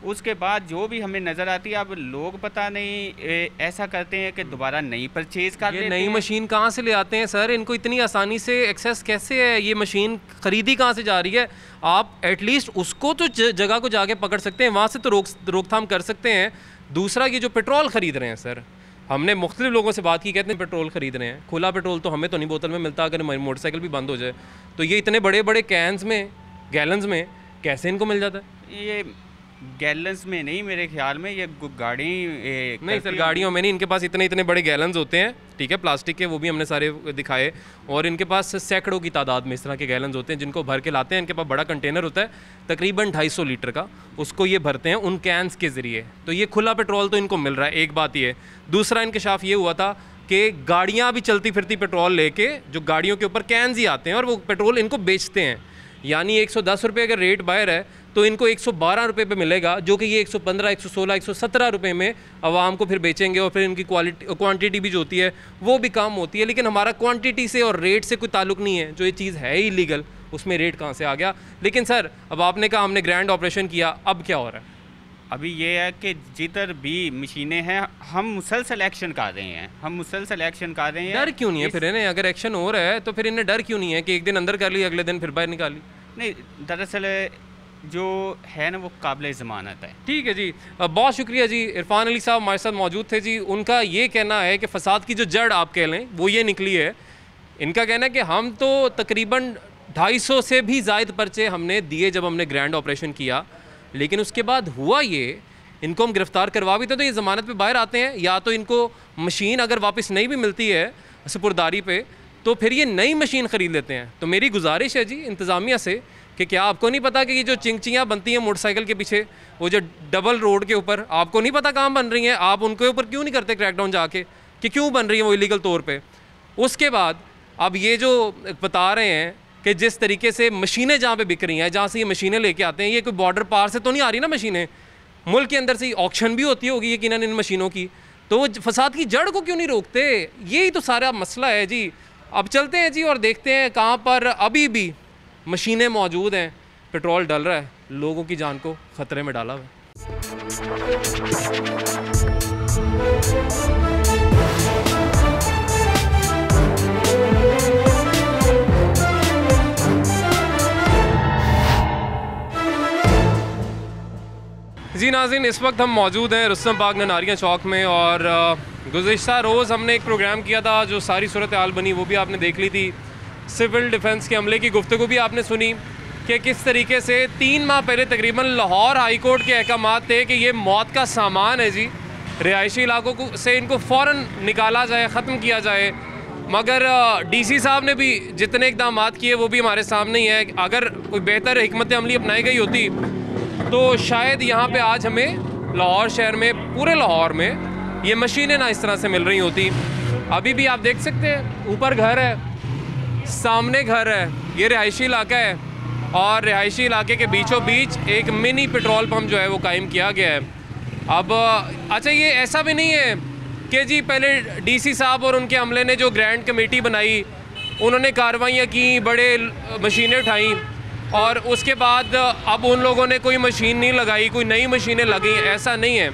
उसके बाद जो भी हमें नज़र आती है, अब लोग पता नहीं ऐसा करते हैं कि दोबारा नई परचेज़ कर लेते हैं। नई मशीन कहाँ से ले आते हैं सर? इनको इतनी आसानी से एक्सेस कैसे है? ये मशीन ख़रीदी कहाँ से जा रही है? आप एटलीस्ट उसको तो जगह को जाके पकड़ सकते हैं, वहाँ से तो रोकथाम कर सकते हैं। दूसरा, ये जो पेट्रोल ख़रीद रहे हैं सर, हमने मुख्तलिफ लोगों से बात की, कहते हैं पेट्रोल ख़रीद रहे हैं, खुला पेट्रोल तो हमें तो नहीं बोतल में मिलता, अगर मोटरसाइकिल भी बंद हो जाए तो ये इतने बड़े बड़े कैंस में, गैलन्स में कैसे इनको मिल जाता है? ये गैलन्स में नहीं, मेरे ख्याल में ये गाड़ी नहीं सर, गाड़ियों में नहीं, इनके पास इतने इतने बड़े गैलन्स होते हैं, ठीक है, प्लास्टिक के, वो भी हमने सारे दिखाए, और इनके पास सैकड़ों की तादाद में इस तरह के गैलन्स होते हैं जिनको भर के लाते हैं। इनके पास बड़ा कंटेनर होता है तकरीबन 250 लीटर का, उसको ये भरते हैं उन कैंस के ज़रिए। तो ये खुला पेट्रोल तो इनको मिल रहा है, एक बात ये। दूसरा इंकशाफ ये हुआ था कि गाड़ियाँ भी चलती फिरती पेट्रोल लेके, जो गाड़ियों के ऊपर कैंस ही आते हैं और वो पेट्रोल इनको बेचते हैं, यानी 110 रुपये अगर रेट बाहर है तो इनको 112 रुपये पे मिलेगा, जो कि ये 115, 116, 117 रुपये में आवाम को फिर बेचेंगे, और फिर इनकी क्वांटिटी भी जो होती है वो भी कम होती है। लेकिन हमारा क्वांटिटी से और रेट से कोई ताल्लुक नहीं है, जो ये चीज़ है ही इलीगल, उसमें रेट कहाँ से आ गया? लेकिन सर, अब आपने कहा हमने ग्रैंड ऑपरेशन किया, अब क्या हो रहा है? अभी ये है कि जिधर भी मशीनें हैं हम मुसलसल एक्शन कर रहे हैं, डर क्यों नहीं है फिर इन्हें? अगर एक्शन हो रहा है तो फिर इन्हें डर क्यों नहीं है कि एक दिन अंदर कर ली, अगले दिन फिर बाहर निकाली? नहीं, दरअसल जो है ना वो काबिल ज़मानत है। ठीक है जी, बहुत शुक्रिया जी। इरफान अली साहब हमारे साथ मौजूद थे जी। उनका ये कहना है कि फ़साद की जो जड़ आप कह लें वो ये निकली है। इनका कहना है कि हम तो तकरीबन 250 से भी ज़ायद पर्चे हमने दिए जब हमने ग्रैंड ऑपरेशन किया, लेकिन उसके बाद हुआ ये, इनको हम गिरफ़्तार करवा भी तो ये ज़मानत पे बाहर आते हैं, या तो इनको मशीन अगर वापस नहीं भी मिलती है सुपुर्दारी पे तो फिर ये नई मशीन ख़रीद लेते हैं। तो मेरी गुजारिश है जी इंतज़ामिया से कि क्या आपको नहीं पता कि ये जो चिंचियाँ बनती हैं मोटरसाइकिल के पीछे, वो जो डबल रोड के ऊपर, आपको नहीं पता कहाँ बन रही हैं? आप उनके ऊपर क्यों नहीं करते क्रैकडाउन जाके कि क्यों बन रही है वो इलीगल तौर पे? उसके बाद अब ये जो बता रहे हैं कि जिस तरीके से मशीनें जहाँ पे बिक रही हैं, जहाँ से ये मशीनें लेके आते हैं, ये कोई बॉर्डर पार से तो नहीं आ रही ना मशीनें, मुल्क के अंदर से ऑक्शन भी होती होगी यकीनन इन मशीनों की, तो वो फसाद की जड़ को क्यों नहीं रोकते? यही तो सारा मसला है जी। अब चलते हैं जी और देखते हैं कहाँ पर अभी भी मशीनें मौजूद हैं, पेट्रोल डल रहा है, लोगों की जान को ख़तरे में डाला हुआ है। जी नाज़रीन, इस वक्त हम मौजूद हैं रुस्तम बाग ननारिया चौक में और गुज़िश्ता रोज़ हमने एक प्रोग्राम किया था, जो सारी सूरत हाल बनी वो भी आपने देख ली थी। सिविल डिफेंस के अमले की गुफ्तगू भी आपने सुनी कि किस तरीके से 3 माह पहले तकरीबन लाहौर हाई कोर्ट के अहकामात थे कि ये मौत का सामान है जी, रिहायशी इलाकों को से इनको फ़ौरन निकाला जाए, ख़त्म किया जाए। मगर डीसी साहब ने भी जितने इक़दाम किए वो भी हमारे सामने ही है। अगर कोई बेहतर हिकमत अमली अपनाई गई होती तो शायद यहाँ पे आज हमें लाहौर शहर में, पूरे लाहौर में ये मशीनें ना इस तरह से मिल रही होती। अभी भी आप देख सकते हैं ऊपर घर है, सामने घर है, ये रिहायशी इलाका है और रिहायशी इलाके के बीचों बीच एक मिनी पेट्रोल पंप जो है वो कायम किया गया है। अब अच्छा, ये ऐसा भी नहीं है कि जी पहले डीसी साहब और उनके अमले ने जो ग्रैंड कमेटी बनाई, उन्होंने कार्रवाइयाँ की, बड़े मशीनें उठाई और उसके बाद अब उन लोगों ने कोई मशीन नहीं लगाई, कोई नई मशीनें लगी, ऐसा नहीं है।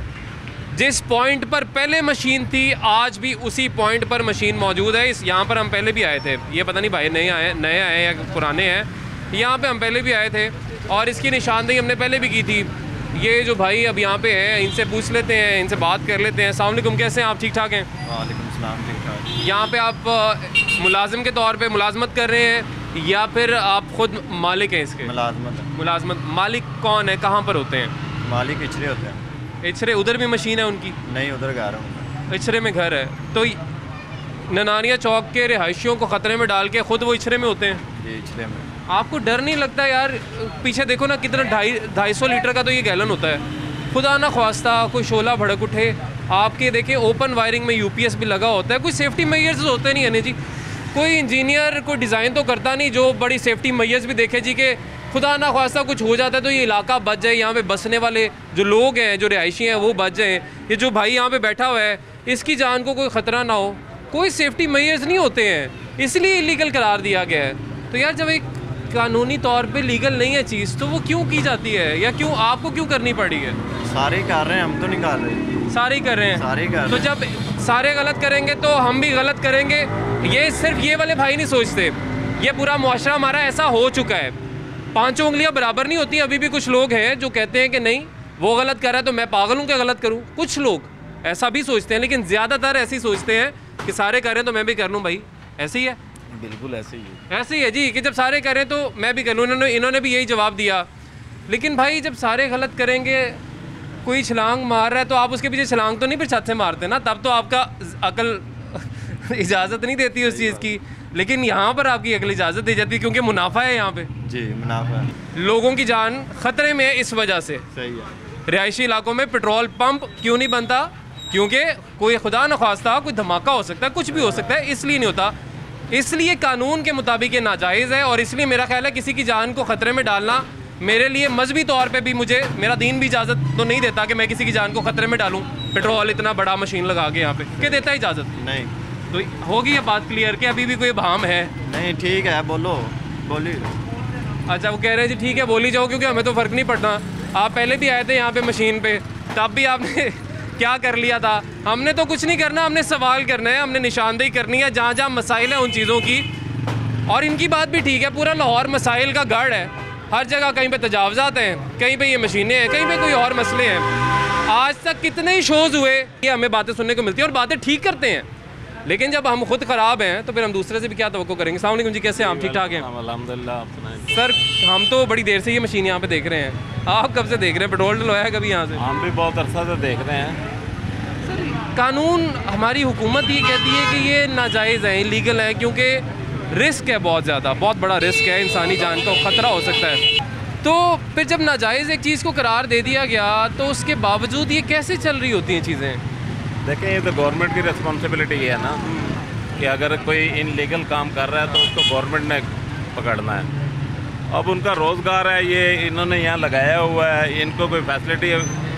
जिस पॉइंट पर पहले मशीन थी आज भी उसी पॉइंट पर मशीन मौजूद है। इस यहाँ पर हम पहले भी आए थे, ये पता नहीं भाई नए आए या पुराने हैं, यहाँ पे हम पहले भी आए थे और इसकी निशानदेही हमने पहले भी की थी। ये जो भाई अब यहाँ पे हैं इनसे पूछ लेते हैं, इनसे बात कर लेते हैं। अस्सलाम वालेकुम, कैसे हैं आप? ठीक ठाक हैं? वालेकुम सलाम, ठीक ठाक। यहाँ पे आप मुलाजिम के तौर पे मुलाजमत कर रहे हैं या फिर आप खुद मालिक हैं इसके? मुलाजमत। मालिक कौन है, कहाँ पर होते हैं? मालिक इचरे होते हैं। इचरे उधर भी मशीन है उनकी? नहीं, उधर घर है। इचरे में घर है, तो ननारिया चौक के रिहायशियों को ख़तरे में डाल के ख़ुद वो इचरे में होते हैं? जी, इचरे में। आपको डर नहीं लगता यार? पीछे देखो ना कितना 250 लीटर का तो ये गैलन होता है। खुदा ना ख्वास्ता कोई शोला भड़क उठे, आपके देखिए ओपन वायरिंग में यूपीएस भी लगा होता है, कोई सेफ्टी मेजर्स होते नहीं है नहीं जी। कोई इंजीनियर कोई डिज़ाइन तो करता नहीं जो बड़ी सेफ्टी मेजर्स भी देखे जी कि खुदा ना ख्वास्ता कुछ हो जाता है तो ये इलाका बच जाए, यहाँ पे बसने वाले जो लोग हैं, जो रिहायशी हैं वो बच जाएँ, ये जो भाई यहाँ पे बैठा हुआ है इसकी जान को कोई ख़तरा ना हो। कोई सेफ्टी मेजर्स नहीं होते हैं, इसलिए इलीगल करार दिया गया है। तो यार जब एक कानूनी तौर पे लीगल नहीं है चीज़ तो वो क्यों की जाती है, या क्यों आपको क्यों करनी पड़ी है? सारे कर रहे हैं, हम तो नहीं कर रहे। सारे ही कर रहे हैं। सारे कर रहे तो जब सारे गलत करेंगे तो हम भी गलत करेंगे। ये सिर्फ ये वाले भाई नहीं सोचते, ये पूरा मुआशरा हमारा ऐसा हो चुका है। 5 उंगलियां बराबर नहीं होती। अभी भी कुछ लोग हैं जो कहते हैं कि नहीं वो गलत कर रहा है तो मैं पागल हूँ क्या गलत करूँ। कुछ लोग ऐसा भी सोचते हैं, लेकिन ज़्यादातर ऐसे ही सोचते हैं कि सारे करें तो मैं भी कर लूँ। भाई ऐसे ही है, बिल्कुल ऐसे ही है। ऐसे ही है जी कि जब सारे करें तो मैं भी कर लूँ। इन्होंने भी यही जवाब दिया। लेकिन भाई जब सारे गलत करेंगे, कोई छलांग मार रहा है तो आप उसके पीछे छलांग तो नहीं फिर छत से मारते ना, तब तो आपका अकल इजाज़त नहीं देती उस चीज़ की। लेकिन यहाँ पर आपकी अकल इजाज़त दी जाती है क्योंकि मुनाफा है यहाँ पे। जी, मुनाफा है। लोगों की जान खतरे में है इस वजह से। सही है। रिहायशी इलाकों में पेट्रोल पंप क्यों नहीं बनता? क्योंकि कोई खुदा न ख्वास्ता कोई धमाका हो सकता है, कुछ भी हो सकता है, इसलिए नहीं होता। इसलिए कानून के मुताबिक ये नाजायज़ है और इसलिए मेरा ख्याल है किसी की जान को ख़तरे में डालना मेरे लिए मजहबी तौर पे भी मुझे मेरा दीन भी इजाज़त तो नहीं देता कि मैं किसी की जान को ख़तरे में डालूँ। पेट्रोल इतना बड़ा मशीन लगा के यहाँ पे क्या देता है इजाज़त? नहीं। तो होगी ये बात क्लियर कि अभी भी कोई भाम है? नहीं, ठीक है, बोलो, बोली। अच्छा, वो कह रहे हैं जी ठीक है बोली जाओ क्योंकि हमें तो फ़र्क नहीं पड़ना। आप पहले भी आए थे यहाँ पे मशीन पे, तब भी आपने क्या कर लिया था? हमने तो कुछ नहीं करना, हमने सवाल करना है, हमने निशानदेही करनी है जहाँ जहाँ मसाइल है उन चीज़ों की। और इनकी बात भी ठीक है, पूरा लाहौर मसाइल का गढ़ है। हर जगह कहीं पे तजावज़ात हैं, कहीं पे ये मशीनें हैं, कहीं पे कोई और मसले हैं। आज तक कितने ही शोज़ हुए कि हमें बातें सुनने को मिलती हैं और बातें ठीक करते हैं। लेकिन जब हम खुद ख़राब हैं तो फिर हम दूसरे से भी क्या तवक्को करेंगे। अस्सलाम वालेकुम जी, कैसे हैं आप? ठीक ठाक हैं अल्हम्दुलिल्लाह। सर, हम तो बड़ी देर से ये मशीन यहाँ पे देख रहे हैं, आप कब से देख रहे हैं? पेट्रोल डलवाया है कभी यहाँ से? हम भी बहुत अरसा से देख रहे हैं। कानून, हमारी हुकूमत ये कहती है कि ये नाजायज़ है, इलीगल है, क्योंकि रिस्क है बहुत ज़्यादा, बहुत बड़ा रिस्क है, इंसानी जान का ख़तरा हो सकता है। तो फिर जब नाजायज़ एक चीज़ को करार दे दिया गया तो उसके बावजूद ये कैसे चल रही होती हैं चीज़ें? देखें, ये तो गवर्नमेंट की रिस्पॉन्सिबिलिटी है ना कि अगर कोई इनलीगल काम कर रहा है तो उसको गवर्नमेंट ने पकड़ना है। अब उनका रोज़गार है, ये इन्होंने यहाँ लगाया हुआ है, इनको कोई फैसिलिटी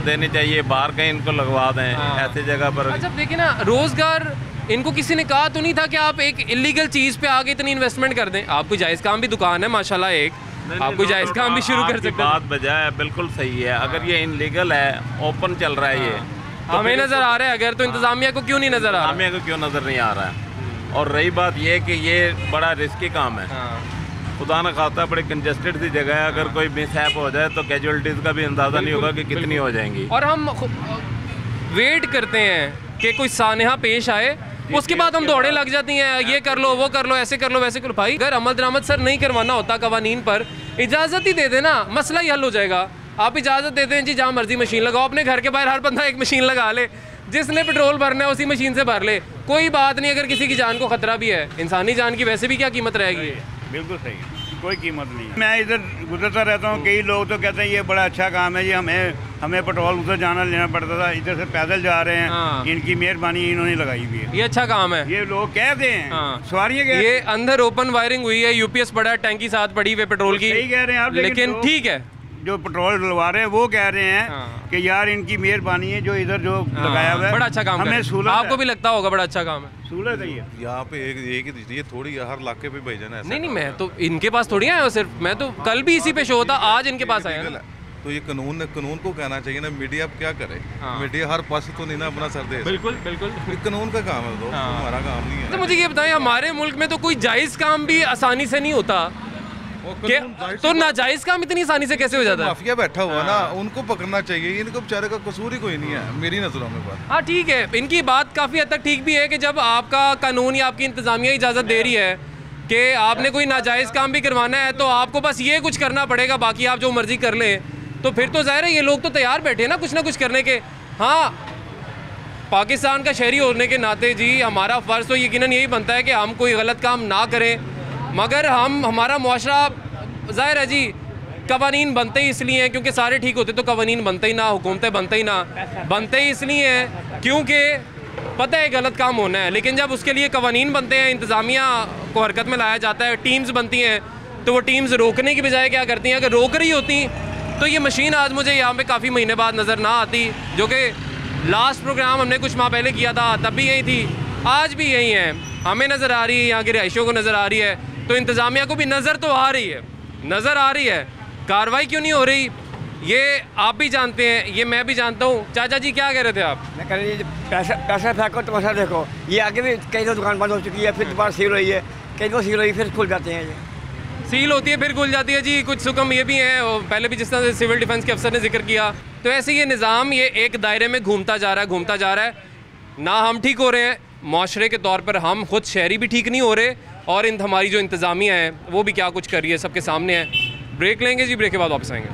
देनी चाहिए, बाहर कहीं इनको लगवा दें ऐसी जगह पर। अच्छा देखिए ना, रोज़गार इनको किसी ने कहा तो नहीं था कि आप एक इलीगल चीज़ पे आगे इतनी इन्वेस्टमेंट कर दें? आप कोई जायज़ काम भी दुकान है माशाल्लाह, एक आप कोई जायज़ काम भी शुरू कर सकते हैं। बात बजाय बिल्कुल सही है। अगर ये इनलीगल है, ओपन चल रहा है ये, हमें नज़र आ रहा है, अगर तो इंतज़ामिया को क्यों नहीं नज़र आ रहा? इंतज़ामिया को क्यों नज़र नहीं आ रहा है? और रही बात ये कि ये बड़ा रिस्की काम है, खुदा न खास्ता बड़ी कंजेस्टेड सी जगह है, अगर कोई मिसहैप हो जाए तो कैजुअलिटीज़ का भी अंदाज़ा नहीं होगा कि कितनी हो जाएंगी। और हम वेट करते हैं कि कोई सानहा पेश आए, उसके बाद हम दौड़े लग जाती हैं, ये कर लो, वो कर लो, ऐसे कर लो, वैसे कर लो। भाई अगर अमल दरामद सर नहीं करवाना होता कवानीन पर, इजाज़त ही दे देना, मसला ही हल हो जाएगा। आप इजाज़त देते हैं जी, जहाँ मर्जी मशीन लगाओ, अपने घर के बाहर हर बंदा एक मशीन लगा ले, जिसने पेट्रोल भरना है उसी मशीन से भर ले, कोई बात नहीं। अगर किसी की जान को खतरा भी है, इंसानी जान की वैसे भी क्या कीमत रहेगी? बिल्कुल सही, कोई कीमत नहीं है। मैं इधर गुजरता रहता हूँ, कई लोग तो कहते हैं ये बड़ा अच्छा काम है, ये हमें पेट्रोल उधर जाना लेना पड़ता था, इधर से पैदल जा रहे हैं, इनकी मेहरबानी इन्होंने लगाई हुई है, ये अच्छा काम है, ये लोग कहते हैं। सवारियाँ ये अंदर ओपन वायरिंग हुई है, यूपीएस पड़ा है, टैंकी साथ पड़ी हुई पेट्रोल की, सही कह रहे हैं आप, लेकिन ठीक है, जो पेट्रोल डलवा रहे हैं वो कह रहे हैं कि यार इनकी मेहरबानी है जो इधर जो लगाया हुआ है, बड़ा अच्छा काम हमें सहूलत है। आपको भी लगता होगा बड़ा अच्छा काम है, सहूलत है ये। यहाँ पे एक ही दीजिए, थोड़ी हर इलाके पे भेजना है। नहीं, मैं तो इनके पास थोड़ी आया हूँ सिर्फ, मैं तो कल भी इसी पे शो होता, आज इनके पास आया ना। तो ये कानून को कहना चाहिए ना, मीडिया अब क्या करे, मीडिया हर पास तो नहीं ना अपना सर दे। बिल्कुल बिल्कुल, कानून का काम है, तो हमारा काम नहीं है। तो मुझे ये बताएं, हमारे मुल्क में तो कोई जायज़ काम भी आसानी से नहीं होता, तो नाजायज काम इतनी आसानी से कैसे हो जाता है? माफिया बैठा हुआ ना, उनको पकड़ना चाहिए, इनको बेचारे का कसूर ही कोई नहीं है मेरी नजरों में। बात हाँ ठीक है, इनकी बात काफ़ी हद तक ठीक भी है कि जब आपका कानून या आपकी इंतज़ामिया इजाज़त दे रही है कि आपने कोई नाजायज़ काम भी करवाना है तो आपको बस ये कुछ करना पड़ेगा, बाकी आप जो मर्जी कर लें, तो फिर तो ज़ाहिर है ये लोग तो तैयार बैठे ना कुछ करने के। हाँ, पाकिस्तान का शहरी होने के नाते जी हमारा फ़र्ज़ तो यकीनन यही बनता है कि हम कोई गलत काम ना करें, मगर हमारा मुआशरा ज़ाहिर है जी कवानीन बनते ही इसलिए हैं क्योंकि सारे ठीक होते तो कवानीन बनते ही ना, हुकूमतें बनते ही ना, बनते ही इसलिए हैं क्योंकि पता है गलत काम होना है, लेकिन जब उसके लिए कवानीन बनते हैं, इंतज़ामिया को हरकत में लाया जाता है, टीम्स बनती हैं, तो वो टीम्स रोकने की बजाय क्या करती हैं, अगर रोक रही होती तो ये मशीन आज मुझे यहाँ पे काफ़ी महीने बाद नज़र ना आती, जो कि लास्ट प्रोग्राम हमने कुछ माह पहले किया था तब भी यही थी, आज भी यही है, हमें नज़र आ रही है, यहाँ के रिहायशियों को नज़र आ रही है, तो इंतज़ामिया को भी नज़र तो आ रही है, नज़र आ रही है, कार्रवाई क्यों नहीं हो रही ये आप भी जानते हैं, ये मैं भी जानता हूँ। चाचा जी क्या कह रहे थे आप? मैं कह रही पैसा फेंको तो पैसा देखो, ये आगे भी कई तो दुकान बंद हो चुकी है, फिर दोबारा सील हुई है, कई तो सील हुई फिर खुल जाते हैं, ये सील होती है फिर खुल जाती है जी। कुछ सुकम ये भी हैं, पहले भी जिस तरह से सिविल डिफेंस के अफसर ने जिक्र किया, तो ऐसे ये निज़ाम ये एक दायरे में घूमता जा रहा है, ना हम ठीक हो रहे हैं माशरे के तौर पर, हम खुद शहरी भी ठीक नहीं हो रहे, और हमारी जो इंतज़ामिया है वो भी क्या कुछ कर रही है सबके सामने है। ब्रेक लेंगे जी, ब्रेक के बाद वापस आएंगे।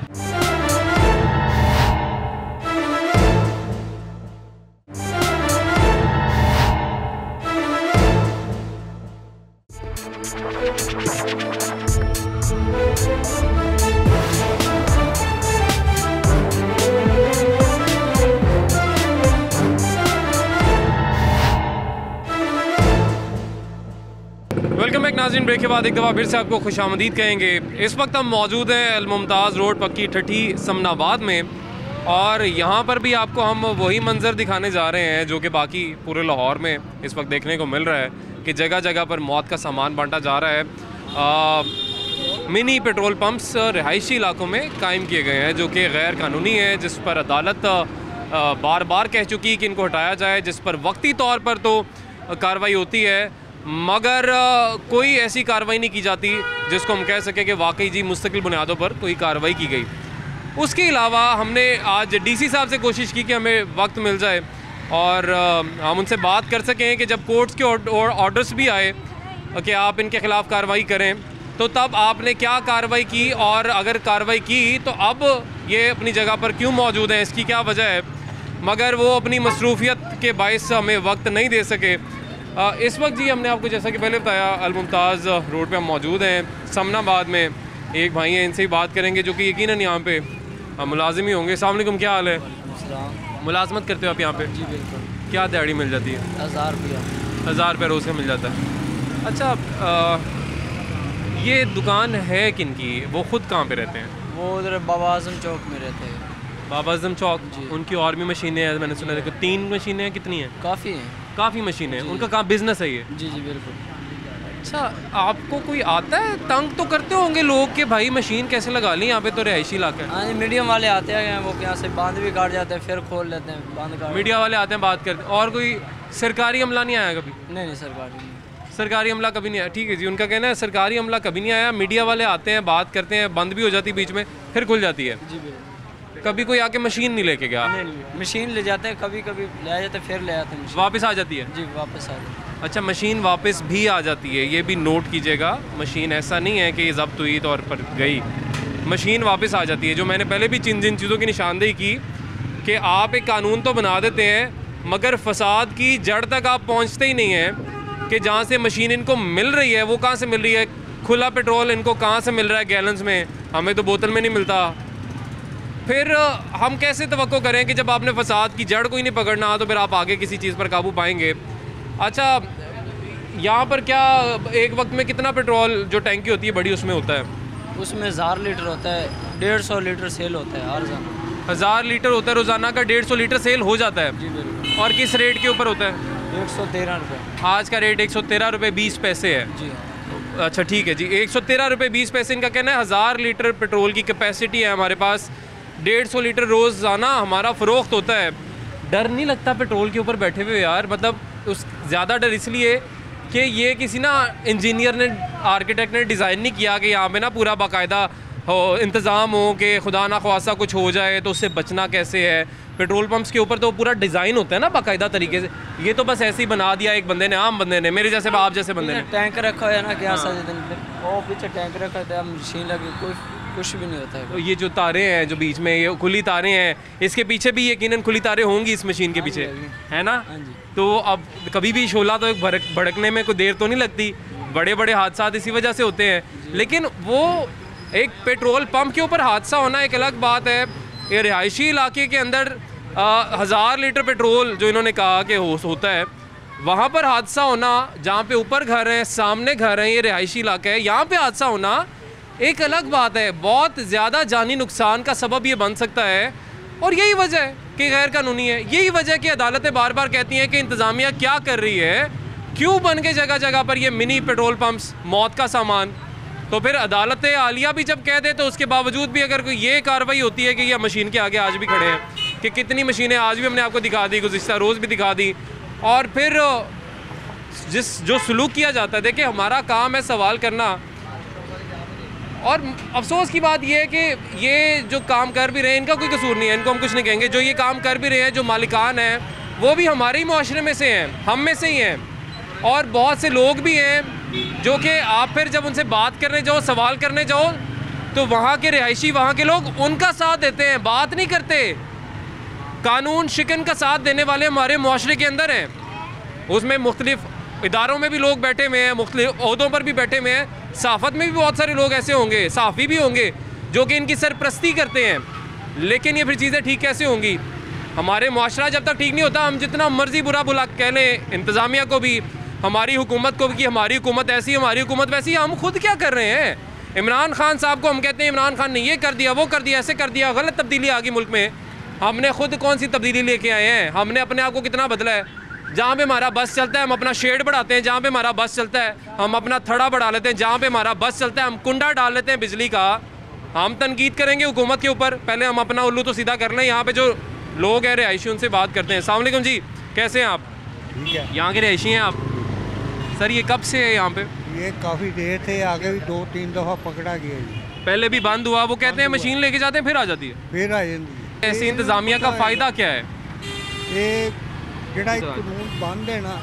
वेलकम बैक नाज़रीन, ब्रेक के बाद एक दफ़ा फिर से आपको खुशामदीद कहेंगे। इस वक्त हम मौजूद हैं अल-मुमताज़ रोड पक्की ठठी समनाबाद में, और यहाँ पर भी आपको हम वही मंज़र दिखाने जा रहे हैं जो कि बाकी पूरे लाहौर में इस वक्त देखने को मिल रहा है कि जगह जगह पर मौत का सामान बांटा जा रहा है। मिनी पेट्रोल पंप्स रिहायशी इलाकों में कायम किए गए हैं जो कि गैर कानूनी है, जिस पर अदालत बार बार कह चुकी कि इनको हटाया जाए, जिस पर वक्ती तौर पर तो कार्रवाई होती है, मगर कोई ऐसी कार्रवाई नहीं की जाती जिसको हम कह सकें कि वाकई जी मुस्तकिल बुनियादों पर कोई कार्रवाई की गई। उसके अलावा हमने आज डीसी साहब से कोशिश की कि हमें वक्त मिल जाए और हम उनसे बात कर सकें कि जब कोर्ट्स के ऑर्डर्स भी आए कि आप इनके ख़िलाफ़ कार्रवाई करें, तो तब आपने क्या कार्रवाई की, और अगर कार्रवाई की तो अब ये अपनी जगह पर क्यों मौजूद हैं, इसकी क्या वजह है। मगर वो अपनी मसरूफियत के बायस हमें वक्त नहीं दे सके। इस वक्त जी हमने आपको जैसा कि पहले बताया अल-मुमताज़ रोड पे हम मौजूद हैं समनाबाद में। एक भाई हैं, इनसे ही बात करेंगे जो कि यकीनन यहाँ पे मुलाजिम ही होंगे। अस्सलाम वालेकुम, क्या हाल है? मुलाजमत करते हो आप यहाँ पे? जी बिल्कुल। क्या दिहाड़ी मिल जाती है? 1000 रुपया। 1000 रुपये रोज़ का मिल जाता है। अच्छा, ये दुकान है किन की? वो ख़ुद कहाँ पे रहते हैं? वो उधर बाबा आजम चौक में रहते हैं। बाबा आजम चौक? उनकी और भी मशीनें हैं, मैंने सुना देखो 3 मशीनें हैं, कितनी हैं? काफ़ी हैं। काफ़ी मशीनें हैं, उनका काम बिजनेस है ये? जी जी बिल्कुल। अच्छा, आपको कोई आता है? तंग तो करते होंगे लोग कि भाई मशीन कैसे लगा ली, यहाँ पे तो रिहायशी इलाका है। हाँ जी, मीडियम वाले आते हैं, वो यहाँ से बांध भी काट जाते हैं, फिर खोल लेते हैं, बांध काट। मीडिया वाले आते हैं, बात करते हैं। और कोई सरकारी अमला नहीं आया कभी? नहीं, सरकारी नहीं। सरकारी अमला कभी नहीं आया, ठीक है जी। उनका कहना है सरकारी अमला कभी नहीं आया, मीडिया वाले आते हैं, बात करते हैं, बंद भी हो जाती है बीच में, फिर खुल जाती है। जी बिल्कुल। कभी कोई आके मशीन नहीं लेके गया? नहीं, मशीन ले जाते हैं, कभी कभी ले आ जाते हैं, फिर ले आते हैं। वापस आ जाती है? जी वापस आ जाती है। अच्छा, मशीन वापस भी आ जाती है, ये भी नोट कीजिएगा। मशीन ऐसा नहीं है कि ये ज़ब्त हुई तौर पर गई, मशीन वापस आ जाती है। जो मैंने पहले भी जिन चीज़ों की निशानदेही की कि आप एक कानून तो बना देते हैं मगर फसाद की जड़ तक आप पहुंचते ही नहीं हैं कि जहाँ से मशीन इनको मिल रही है वो कहाँ से मिल रही है। खुला पेट्रोल इनको कहाँ से मिल रहा है गैलन्स में, हमें तो बोतल में नहीं मिलता। फिर हम कैसे तवक्को करें कि जब आपने फसाद की जड़ को ही नहीं पकड़ना तो फिर आप आगे किसी चीज़ पर काबू पाएंगे। अच्छा, यहाँ पर क्या एक वक्त में कितना पेट्रोल जो टैंकी होती है बड़ी उसमें होता है? उसमें 1000 लीटर होता है, 150 लीटर सेल होता है हर रोज़ाना। 1000 लीटर होता है रोज़ाना का, 150 लीटर सेल हो जाता है? जी बिल्कुल। और किस रेट के ऊपर होता है? 113 रुपये। आज का रेट 113 रुपये 20 पैसे है। जी हाँ। अच्छा ठीक है जी, 113 रुपये 20 पैसे इनका कहना है। 1000 लीटर पेट्रोल की कैपेसिटी है हमारे पास, 150 लीटर रोज़ाना हमारा फ़रोख्त होता है। डर नहीं लगता पेट्रोल के ऊपर बैठे हुए यार? मतलब उस ज़्यादा डर इसलिए कि ये किसी ना इंजीनियर ने, आर्किटेक्ट ने डिज़ाइन नहीं किया कि यहाँ पे ना पूरा बाकायदा हो इंतज़ाम हो कि खुदा ना ख्वासा कुछ हो जाए तो उससे बचना कैसे है। पेट्रोल पंप्स के ऊपर तो पूरा डिज़ाइन होता है ना बाकायदा तरीके से, ये तो बस ऐसे ही बना दिया एक बंदे ने, आम बंदे ने, मेरे जैसे आप जैसे बंदे ने। टैंक रखा है ना क्या वो पीछे टैंक रखा है, मशीन लगी, कुछ भी नहीं होता है। तो ये जो तारें हैं जो बीच में ये खुली तारें हैं, इसके पीछे भी यकीनन खुली तारें होंगी इस मशीन के पीछे, है ना? तो अब कभी भी शोला तो भड़कने में कोई देर तो नहीं लगती, बड़े बड़े हादसा इसी वजह से होते हैं। लेकिन वो एक पेट्रोल पंप के ऊपर हादसा होना एक अलग बात है। ये रिहायशी इलाके के अंदर 1000 लीटर पेट्रोल जो इन्होंने कहा कि होता है, वहाँ पर हादसा होना, जहाँ पे ऊपर घर हैं, सामने घर हैं, ये रिहायशी इलाका है, यहाँ पे हादसा होना एक अलग बात है। बहुत ज़्यादा जानी नुकसान का सबब ये बन सकता है, और यही वजह है कि गैर कानूनी है। यही वजह है कि अदालतें बार बार कहती हैं कि इंतज़ामिया क्या कर रही है, क्यों बन के जगह जगह पर ये मिनी पेट्रोल पंप्स, मौत का सामान। तो फिर अदालत आलिया भी जब कह दे तो उसके बावजूद भी अगर कोई ये कार्रवाई होती है कि ये मशीन के आगे आज भी खड़े हैं, कि कितनी मशीनें आज भी हमने आपको दिखा दी, गुज़िश्ता रोज़ भी दिखा दी। और फिर जो सलूक किया जाता है, देखिए हमारा काम है सवाल करना, और अफसोस की बात यह है कि ये जो काम कर भी रहे हैं इनका कोई कसूर नहीं है, इनको हम कुछ नहीं कहेंगे। जो ये काम कर भी रहे हैं, जो मालिकान हैं, वो भी हमारे ही मुआशरे में से हैं, हम में से ही हैं। और बहुत से लोग भी हैं जो कि आप फिर जब उनसे बात करने जाओ, सवाल करने जाओ, तो वहाँ के रिहायशी, वहाँ के लोग उनका साथ देते हैं, बात नहीं करते। कानून शिकन का साथ देने वाले हमारे मुआशरे के अंदर हैं, उसमें मुख्तलिफ इदारों में भी लोग बैठे हुए हैं, मुख्तलिफ ओहदों पर भी बैठे हुए हैं। सहाफ़त में भी बहुत सारे लोग ऐसे होंगे, सहाफ़ी भी होंगे जो कि इनकी सरपरस्ती करते हैं। लेकिन ये फिर चीज़ें ठीक कैसे होंगी? हमारे मुआशरा जब तक ठीक नहीं होता, हम जितना मर्जी बुरा बुला कह लें इंतज़ामिया को भी, हमारी हुकूमत को भी कि हमारी हुकूमत ऐसी, हमारी हुकूमत वैसी, हम खुद क्या कर रहे हैं? इमरान खान साहब को हम कहते हैं इमरान खान ने ये कर दिया, वो कर दिया, ऐसे कर दिया, गलत तब्दीली आ गई मुल्क में। हमने खुद कौन सी तब्दीली लेके आए हैं? हमने अपने आप को कितना बदला है? जहाँ पे हमारा बस चलता है हम अपना शेड बढ़ाते हैं, जहाँ पे हमारा बस चलता है हम अपना थड़ा बढ़ा लेते हैं, जहाँ पे हमारा बस चलता है हम कुंडा डाल लेते हैं बिजली का। हम तनकीद करेंगे हुकूमत के ऊपर, पहले हम अपना उल्लू तो सीधा कर लें। यहाँ पे जो लोग हैं रिहायशी, उनसे बात करते हैं। अस्सलाम वालेकुम जी, कैसे हैं आप? ठीक है। यहाँ के रिहायशी हैं आप? सर ये कब से है यहाँ पे? ये काफ़ी देर थे, आगे भी 2-3 दफ़ा पकड़ा गया जी। पहले भी बंद हुआ? वो कहते हैं मशीन लेके जाते हैं फिर आ जाती है, फिर आ जाती है। ऐसी इंतज़ामिया का फ़ायदा क्या है? ये ਜਿਹੜਾ ਇਹ ਕਾਨੂੰਨ ਬੰਦ ਹੈ ਨਾ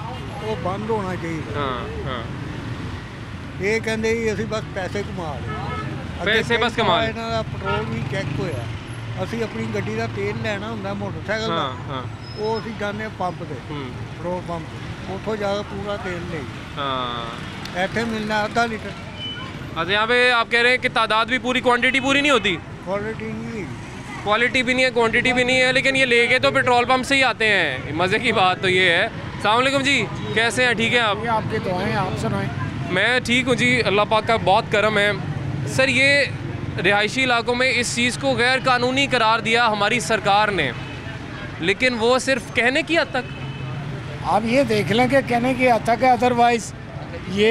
ਉਹ ਬੰਦ ਹੋਣਾ ਚਾਹੀਦਾ। ਹਾਂ ਇਹ ਕਹਿੰਦੇ ਜੀ ਅਸੀਂ ਬਸ ਪੈਸੇ ਕਮਾ ਲਏ, ਪੈਸੇ ਬਸ ਕਮਾ ਲਏ। ਇਹਨਾਂ ਦਾ ਪੈਟਰੋਲ ਵੀ ਚੈੱਕ ਹੋਇਆ। ਅਸੀਂ ਆਪਣੀ ਗੱਡੀ ਦਾ ਤੇਲ ਲੈਣਾ ਹੁੰਦਾ ਮੋਟਰਸਾਈਕਲ ਦਾ, ਉਹ ਅਸੀਂ ਜਾਂਦੇ ਹਾਂ ਪੰਪ ਤੇ, ਪੈਟਰੋਲ पंप, ਉੱਥੋਂ जा के पूरा तेल ले। ऐसे मिलना आधा लीटर। अच्छा, यहाँ पे आप कह रहे हैं कि तादाद भी पूरी, क्वांटिटी पूरी नहीं होती? क्वालिटी नहीं है, क्वालिटी भी नहीं है, क्वांटिटी भी नहीं है, लेकिन ये लेके तो पेट्रोल पंप से ही आते हैं। मज़े की बात तो ये है। अस्सलाम वालेकुम जी, कैसे हैं? ठीक है आप? आपके तो हैं, आप सुनाएं। मैं ठीक हूँ जी, अल्लाह पाक का बहुत करम है। सर, ये रिहायशी इलाकों में इस चीज़ को गैर कानूनी करार दिया हमारी सरकार ने, लेकिन वो सिर्फ कहने की हद तक। आप ये देख लें कि कहने की हद तक है, अदरवाइज ये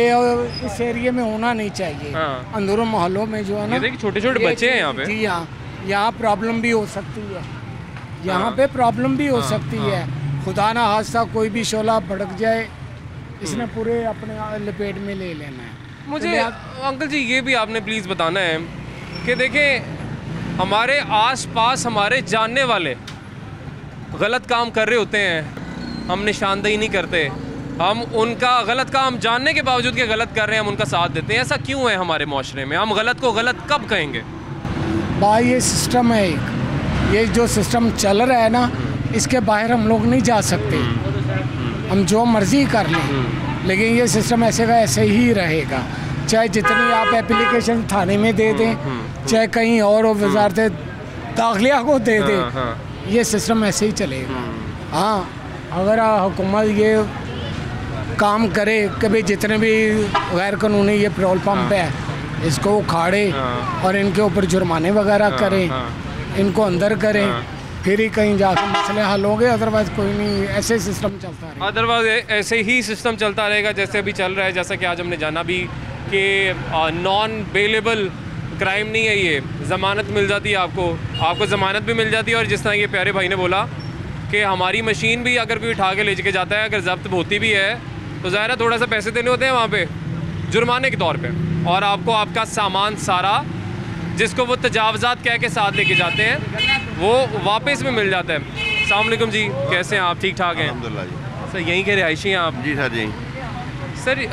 इस एरिया में होना नहीं चाहिए। अंदरूनी मोहल्लों में जो है ना, छोटे छोटे बच्चे हैं यहाँ पे। जी हाँ, यहाँ प्रॉब्लम भी हो सकती है, यहाँ पे प्रॉब्लम भी हो सकती है। खुदा ना हादसा कोई भी शोला भड़क जाए, इसने पूरे अपने लपेट में ले लेना है। मुझे अंकल जी ये भी आपने प्लीज़ बताना है कि देखें, हमारे आसपास हमारे जानने वाले गलत काम कर रहे होते हैं, हम निशानदेही नहीं करते, हम उनका गलत काम जानने के बावजूद कि गलत कर रहे हैं हम उनका साथ देते हैं। ऐसा क्यों है हमारे माशरे में? हम गलत को गलत कब कहेंगे? भाई ये सिस्टम है एक, ये जो सिस्टम चल रहा है ना, इसके बाहर हम लोग नहीं जा सकते, हम जो मर्जी कर लें, लेकिन ये सिस्टम ऐसे का ऐसे ही रहेगा। चाहे जितनी आप एप्लीकेशन थाने में दे दें, चाहे कहीं और वजारत दाखिला को दे दें, ये सिस्टम ऐसे ही चलेगा। हाँ, अगर हुकूमत ये काम करे कि भाई जितने भी गैर कानूनी ये पेट्रोल पंप है इसको उखाड़े और इनके ऊपर जुर्माने वगैरह करें, इनको अंदर करें, फिर ही कहीं जाकर मसले हल होंगे। अदरवाइज कोई नहीं, ऐसे सिस्टम चलता रहेगा। अदरवाइज ऐसे ही सिस्टम चलता रहेगा जैसे अभी चल रहा है। जैसा कि आज हमने जाना भी कि नॉन बेलेबल क्राइम नहीं है ये, ज़मानत मिल जाती है, आपको ज़मानत भी मिल जाती है। और जिस तरह ये प्यारे भाई ने बोला कि हमारी मशीन भी अगर कोई उठा के ले के जाता है, अगर जब्त होती भी है तो ज़ाहिर है थोड़ा सा पैसे देने होते हैं वहाँ पे जुर्माने के तौर पे, और आपको आपका सामान सारा जिसको वो तजावज़ात कह के साथ लेके जाते हैं वो वापस में मिल जाता है। अस्सलाम वालेकुम जी, कैसे हैं आप? ठीक ठाक हैं? अल्हम्दुलिल्लाह जी। सर, यहीं के रिहायशी हैं आप? जी सर जी। सर,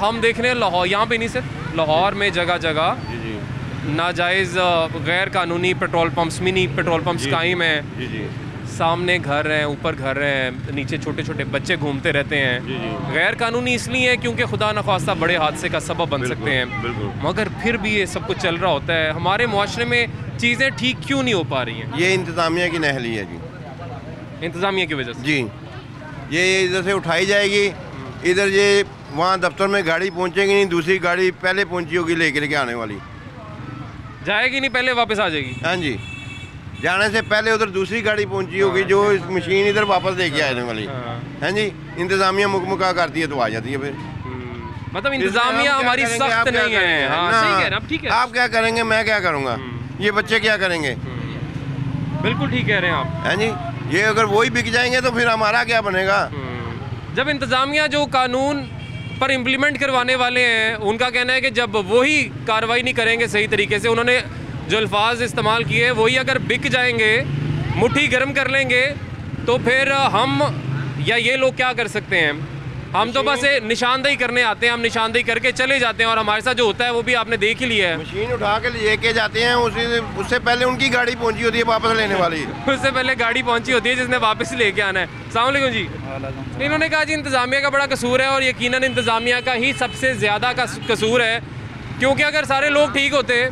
हम देख रहे हैं लाहौर, यहाँ पे नहीं सर, लाहौर में जगह जगह नाजायज़ गैर कानूनी petrol pumps, mini petrol pumps कायम हैं। सामने घर हैं, ऊपर घर हैं, नीचे छोटे छोटे बच्चे घूमते रहते हैं। गैर कानूनी इसलिए है क्योंकि खुदा न ख्वास्ता बड़े हादसे का सबब बन सकते हैं, मगर फिर भी ये सब कुछ चल रहा होता है। हमारे मुआशरे में चीज़ें ठीक क्यों नहीं हो पा रही हैं? ये इंतज़ामिया की नहली है जी, इंतज़ामिया की वजह से जी। ये इधर से उठाई जाएगी, इधर ये वहाँ दफ्तर में गाड़ी पहुँचेगी नहीं, दूसरी गाड़ी पहले पहुँची होगी लेके आने वाली, जाएगी नहीं, पहले वापस आ जाएगी। हाँ जी, जाने से पहले उधर दूसरी गाड़ी पहुंची होगी जो इस मशीन इधर वापस लेके आने वाली है जी। इंतज़ामिया मुकमुका करती है तो आ जाती है फिर। मतलब इंतज़ामिया हमारी सख्त नहीं है। हाँ, सही कह रहे हैं, ठीक है। आप क्या करेंगे, मैं क्या करूँगा, ये बच्चे क्या करेंगे? बिल्कुल ठीक कह रहे हैं आप। हैं जी, ये अगर वही बिक जाएंगे तो फिर हमारा क्या बनेगा? जब इंतज़ामिया जो कानून पर इम्प्लीमेंट करवाने वाले हैं उनका कहना है कि जब वही कार्रवाई नहीं करेंगे सही तरीके से, उन्होंने जो अल्फाज इस्तेमाल किए वही अगर बिक जाएंगे, मुट्ठी गर्म कर लेंगे, तो फिर हम या ये लोग क्या कर सकते हैं? हम तो बस निशानदेही करने आते हैं, हम निशानदेही करके चले जाते हैं, और हमारे साथ जो होता है वो भी आपने देख ही लिया है। मशीन उठा के लेके जाते हैं, उससे पहले उनकी गाड़ी पहुंची होती है वापस लेने वाली उससे पहले गाड़ी पहुंची होती है जिसने वापस लेके आना है। अस्सलाम वालेकुम जी। इन्होंने कहा जी इंतज़ामिया का बड़ा कसूर है, और यकीनन इंतज़ामिया का ही सबसे ज़्यादा का कसूर है, क्योंकि अगर सारे लोग ठीक होते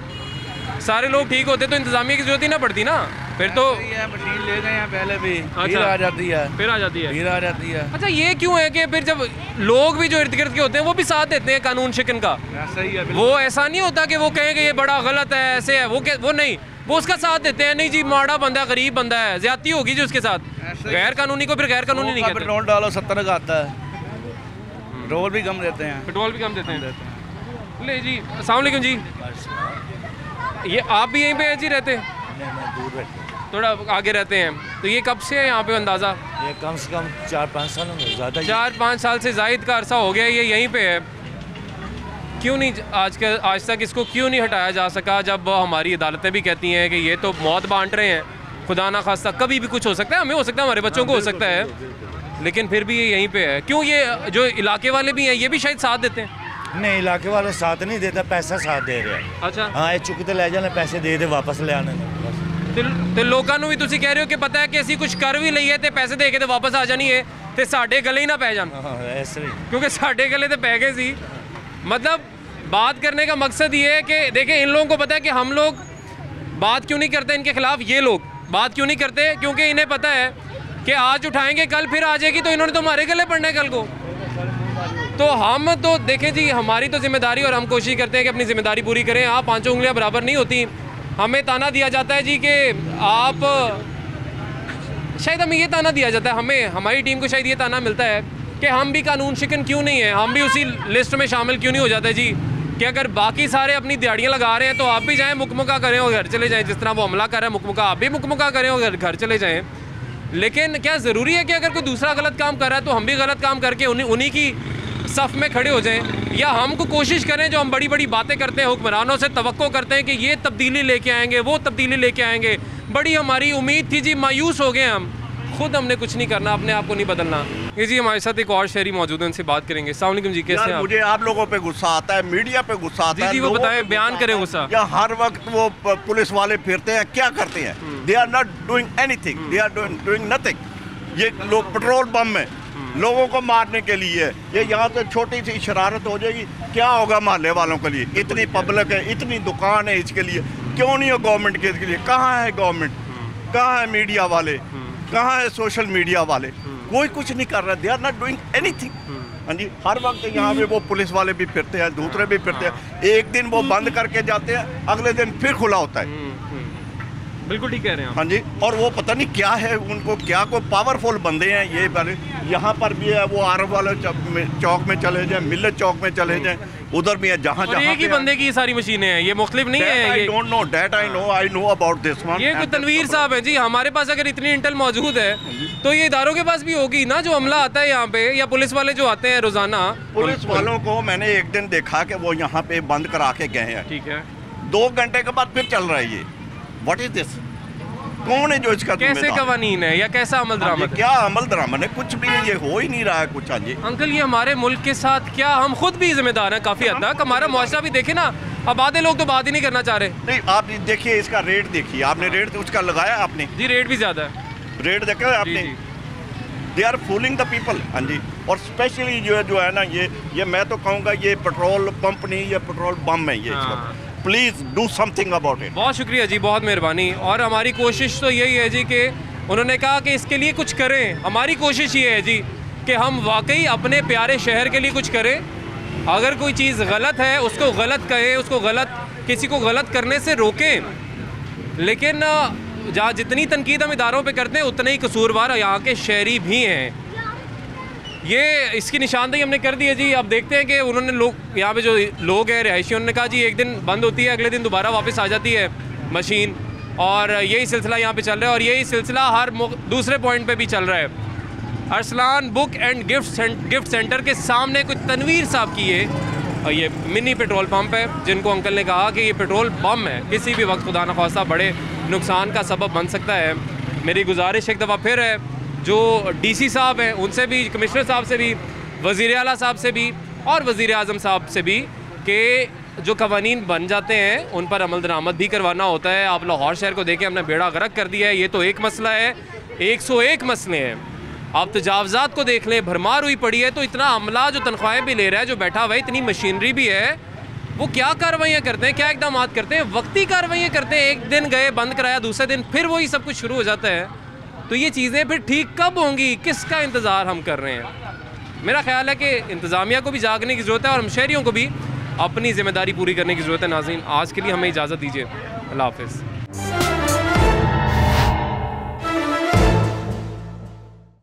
तो इंतज़ामिया की जरूरत ही ना पड़ती ना, फिर तो मशीन ले गए हैं पहले भी, अच्छा, आ जाती है, फिर आ जाती है। अच्छा, ये क्यों है कि फिर जब लोग भी जो इर्द गिर्द के होते हैं वो भी साथ देते हैं कानून शिकन का? सही है, वो ऐसा नहीं होता कि वो कहेंगे ये बड़ा गलत है, ऐसे है, वो नहीं, वो उसका साथ देते हैं। नहीं जी, माड़ा बंदा है, गरीब बंदा है, ज्यादती होगी जी उसके साथ। गैर कानूनी को फिर गैर कानूनी नहीं कहते। पेट्रोल डालो 70 का आता है, पेट्रोल भी कम देते हैं। ले जी, अस्सलाम वालेकुम जी। ये आप भी यहीं पे हैं जी, रहते हैं? दूर रहते हैं, थोड़ा आगे रहते हैं। तो ये कब से है यहाँ पे अंदाज़ा? ये कम से कम 4-5 साल होंगे, ज़्यादा 4-5 साल से ज़ायद का अरसा हो गया ये यहीं पे है। क्यों नहीं आज तक इसको क्यों नहीं हटाया जा सका, जब हमारी अदालतें भी कहती हैं कि ये तो मौत बांट रहे हैं, खुदा ना खास्ता कभी भी कुछ हो सकता है, हमें हो सकता है, हमारे बच्चों को हो सकता है, लेकिन फिर भी ये यहीं पे है। क्यों ये जो इलाके वाले भी हैं ये भी शायद साथ देते हैं? नहीं, इलाके वाले साथ नहीं देता, पैसा साथ दे रहे हैं। अच्छा हाँ, ये चुक ले जाने, पैसे दे दे वापस ले आने बस। ਤੇ ਲੋਕਾਂ ਨੂੰ ਵੀ ਤੁਸੀਂ ਕਹਿ ਰਹੇ ਹੋ ਕਿ ਪਤਾ ਹੈ ਕਿ ਅਸੀਂ ਕੁਝ ਕਰ ਵੀ ਲਈਏ ਤੇ ਪੈਸੇ ਦੇ ਕੇ ਤੇ ਵਾਪਸ ਆ ਜਾਣੀ ਹੈ ਤੇ ਸਾਡੇ ਗਲੇ ਹੀ ਨਾ ਪੈ ਜਾਣ। हाँ, ऐसे ही। क्योंकि साढ़े गले तो पै गए सी। मतलब बात करने का मकसद ये है कि देखें इन लोगों को पता है कि हम लोग बात क्यों नहीं करते इनके खिलाफ। ये लोग बात क्यों नहीं करते क्योंकि इन्हें पता है कि आज उठाएंगे कल फिर आ जाएगी तो इन्होंने तो हमारे गले पड़ना है कल को। तो हम तो देखें जी हमारी तो जिम्मेदारी और हम कोशिश करते हैं कि अपनी ज़िम्मेदारी पूरी करें। हाँ, पाँचों उंगलियाँ बराबर नहीं होती। हमें ताना दिया जाता है जी कि आप, शायद हमें ये ताना दिया जाता है, हमें हमारी टीम को शायद ये ताना मिलता है कि हम भी कानून शिकन क्यों नहीं है, हम भी उसी लिस्ट में शामिल क्यों नहीं हो जाते जी कि अगर बाकी सारे अपनी दिहाड़ियाँ लगा रहे हैं तो आप भी जाएँ मुकमुका करें और घर चले जाएँ। जिस तरह वो हमला कर रहे हैं मुकमुका, आप भी मुकमुका करें और घर चले जाएँ। लेकिन क्या ज़रूरी है कि अगर कोई दूसरा गलत काम कर रहा है तो हम भी गलत काम करके उन्हीं की सफ़ में खड़े हो जाएं, या हमको कोशिश करें जो हम बड़ी बड़ी बातें करते हैं हुक्मरानों से तवक्को करते हैं कि ये तब्दीली लेके आएंगे वो तब्दीली लेके आएंगे, बड़ी हमारी उम्मीद थी जी, मायूस हो गए हम, खुद हमने कुछ नहीं करना, अपने आप को नहीं बदलना। ये जी हमारे साथ एक और शहरी मौजूद है, उनसे बात करेंगे। अस्सलाम वालेकुम जी, कैसे हैं आप? मुझे आप लोगों पे गुस्सा आता है, मीडिया पे गुस्सा आता है। जी वो बताएं, बयान करें गुस्सा। या हर वक्त वो पुलिस वाले फिरते हैं, क्या करते हैं? They are not doing anything, they are doing nothing. ये लोग पेट्रोल पंप में लोगों को मारने के लिए, ये यहाँ तो छोटी सी शरारत हो जाएगी, क्या होगा मोहल्ले वालों के लिए? इतनी पब्लिक है, इतनी दुकान है, इसके लिए क्यों नहीं है गवर्नमेंट के लिए? कहाँ है गवर्नमेंट? कहाँ है मीडिया वाले? कहाँ है सोशल मीडिया वाले? कोई कुछ नहीं कर रहा। They are not doing anything. हाँ जी, हर वक्त यहाँ पे वो पुलिस वाले भी फिरते हैं, दूसरे भी फिरते हैं। एक दिन वो बंद करके जाते हैं, अगले दिन फिर खुला होता है। बिल्कुल ठीक कह रहे हैं आप। हाँ जी, और वो पता नहीं क्या है उनको, क्या कोई पावरफुल बंदे हैं ये वाले। यहाँ पर भी है, वो आरब वाले चौक में चले जाएं, मिल्लत चौक में चले जाएं, उधर भी है, जहाँ जहाँ एक ही बंदे की सारी मशीनें हैं, ये मुख्तलिफ नहीं है। I don't know that, I know about this one. ये कोई तनवीर साहब है जी, हमारे पास अगर इतनी इंटेल मौजूद है तो ये इदारों के पास भी होगी ना, जो हमला आता है यहाँ पे, या पुलिस वाले जो आते हैं रोजाना। पुलिस वालों को मैंने एक दिन देखा कि वो यहाँ पे बंद करा के गए हैं, ठीक है, 2 घंटे के बाद फिर चल रहा है ये। What is this? कौन है जो इसका कैसे कवानीन है या कैसा अमल दरामद? क्या अमल दरामद है? कुछ भी ये हो ही नहीं रहा है कुछ। हाँ जी अंकल, ये हमारे मुल्क के साथ क्या हम खुद भी जिम्मेदार हैं काफ़ी हद तक? हमारा मुआशरा भी देखे ना, अब आधे लोग तो बात ही नहीं करना चाह रहे। नहीं, आप देखिए इसका रेट देखिए, आपने रेट उसका लगाया आपने? जी रेट भी ज़्यादा है। रेट देखा है आपने? They are fooling the people. हाँ जी, और स्पेशली जो है ना, ये मैं तो कहूँगा ये पेट्रोल पंप नहीं, ये पेट्रोल बम है ये। Please do something about it. बहुत शुक्रिया जी, बहुत मेहरबानी। और हमारी कोशिश तो यही है जी कि उन्होंने कहा कि इसके लिए कुछ करें। हमारी कोशिश ये है जी कि हम वाकई अपने प्यारे शहर के लिए कुछ करें। अगर कोई चीज़ गलत है उसको गलत कहें, उसको गलत, किसी को गलत करने से रोकें। लेकिन जहाँ जितनी तनकीद हम इदारों पे करते हैं उतने ही कसूरवार यहाँ के शहरी भी हैं। ये इसकी निशानदेही हमने कर दी है जी। अब देखते हैं कि उन्होंने लोग यहाँ पे जो लोग हैं रिहायशी, उन्होंने कहा जी एक दिन बंद होती है, अगले दिन दोबारा वापस आ जाती है मशीन, और यही सिलसिला यहाँ पे चल रहा है, और यही सिलसिला हर दूसरे पॉइंट पे भी चल रहा है। Arsalan book and gift centre के सामने कुछ तनवीर साहब की ये मिनी पेट्रोल पंप है, जिनको अंकल ने कहा कि ये पेट्रोल बम है, किसी भी वक्त खुदा न ख्वास्ता बड़े नुकसान का सबब बन सकता है। मेरी गुजारिश एक दफ़ा फिर है, जो डीसी साहब हैं उनसे भी, कमिश्नर साहब से भी, वज़ीर आला साहब से भी और वज़ीर आज़म साहब से भी, कि जो कवानीन बन जाते हैं उन पर अमल दरामद भी करवाना होता है। आप लाहौर शहर को देखें, हमने बेड़ा गर्क कर दिया है। ये तो एक मसला है, 101 मसले हैं। आप तजावज़ात को देख लें, भरमार हुई पड़ी है। तो इतना अमला जो तनख्वाहें भी ले रहा है, जो बैठा हुआ है, इतनी मशीनरी भी है, वो क्या कार्रवाइयाँ करते हैं, क्या इकदाम करते हैं? वक्ती कार्रवाइयाँ करते हैं। एक दिन गए, बंद कराया, दूसरे दिन फिर वही सब कुछ शुरू हो जाता है। तो ये चीज़ें फिर ठीक कब होंगी? किसका इंतज़ार हम कर रहे हैं? मेरा ख्याल है कि इंतज़ामिया को भी जागने की ज़रूरत है और हम शहरियों को भी अपनी ज़िम्मेदारी पूरी करने की ज़रूरत है। नाज़रीन, आज के लिए हमें इजाज़त दीजिए। अल्लाह हाफ़िज़।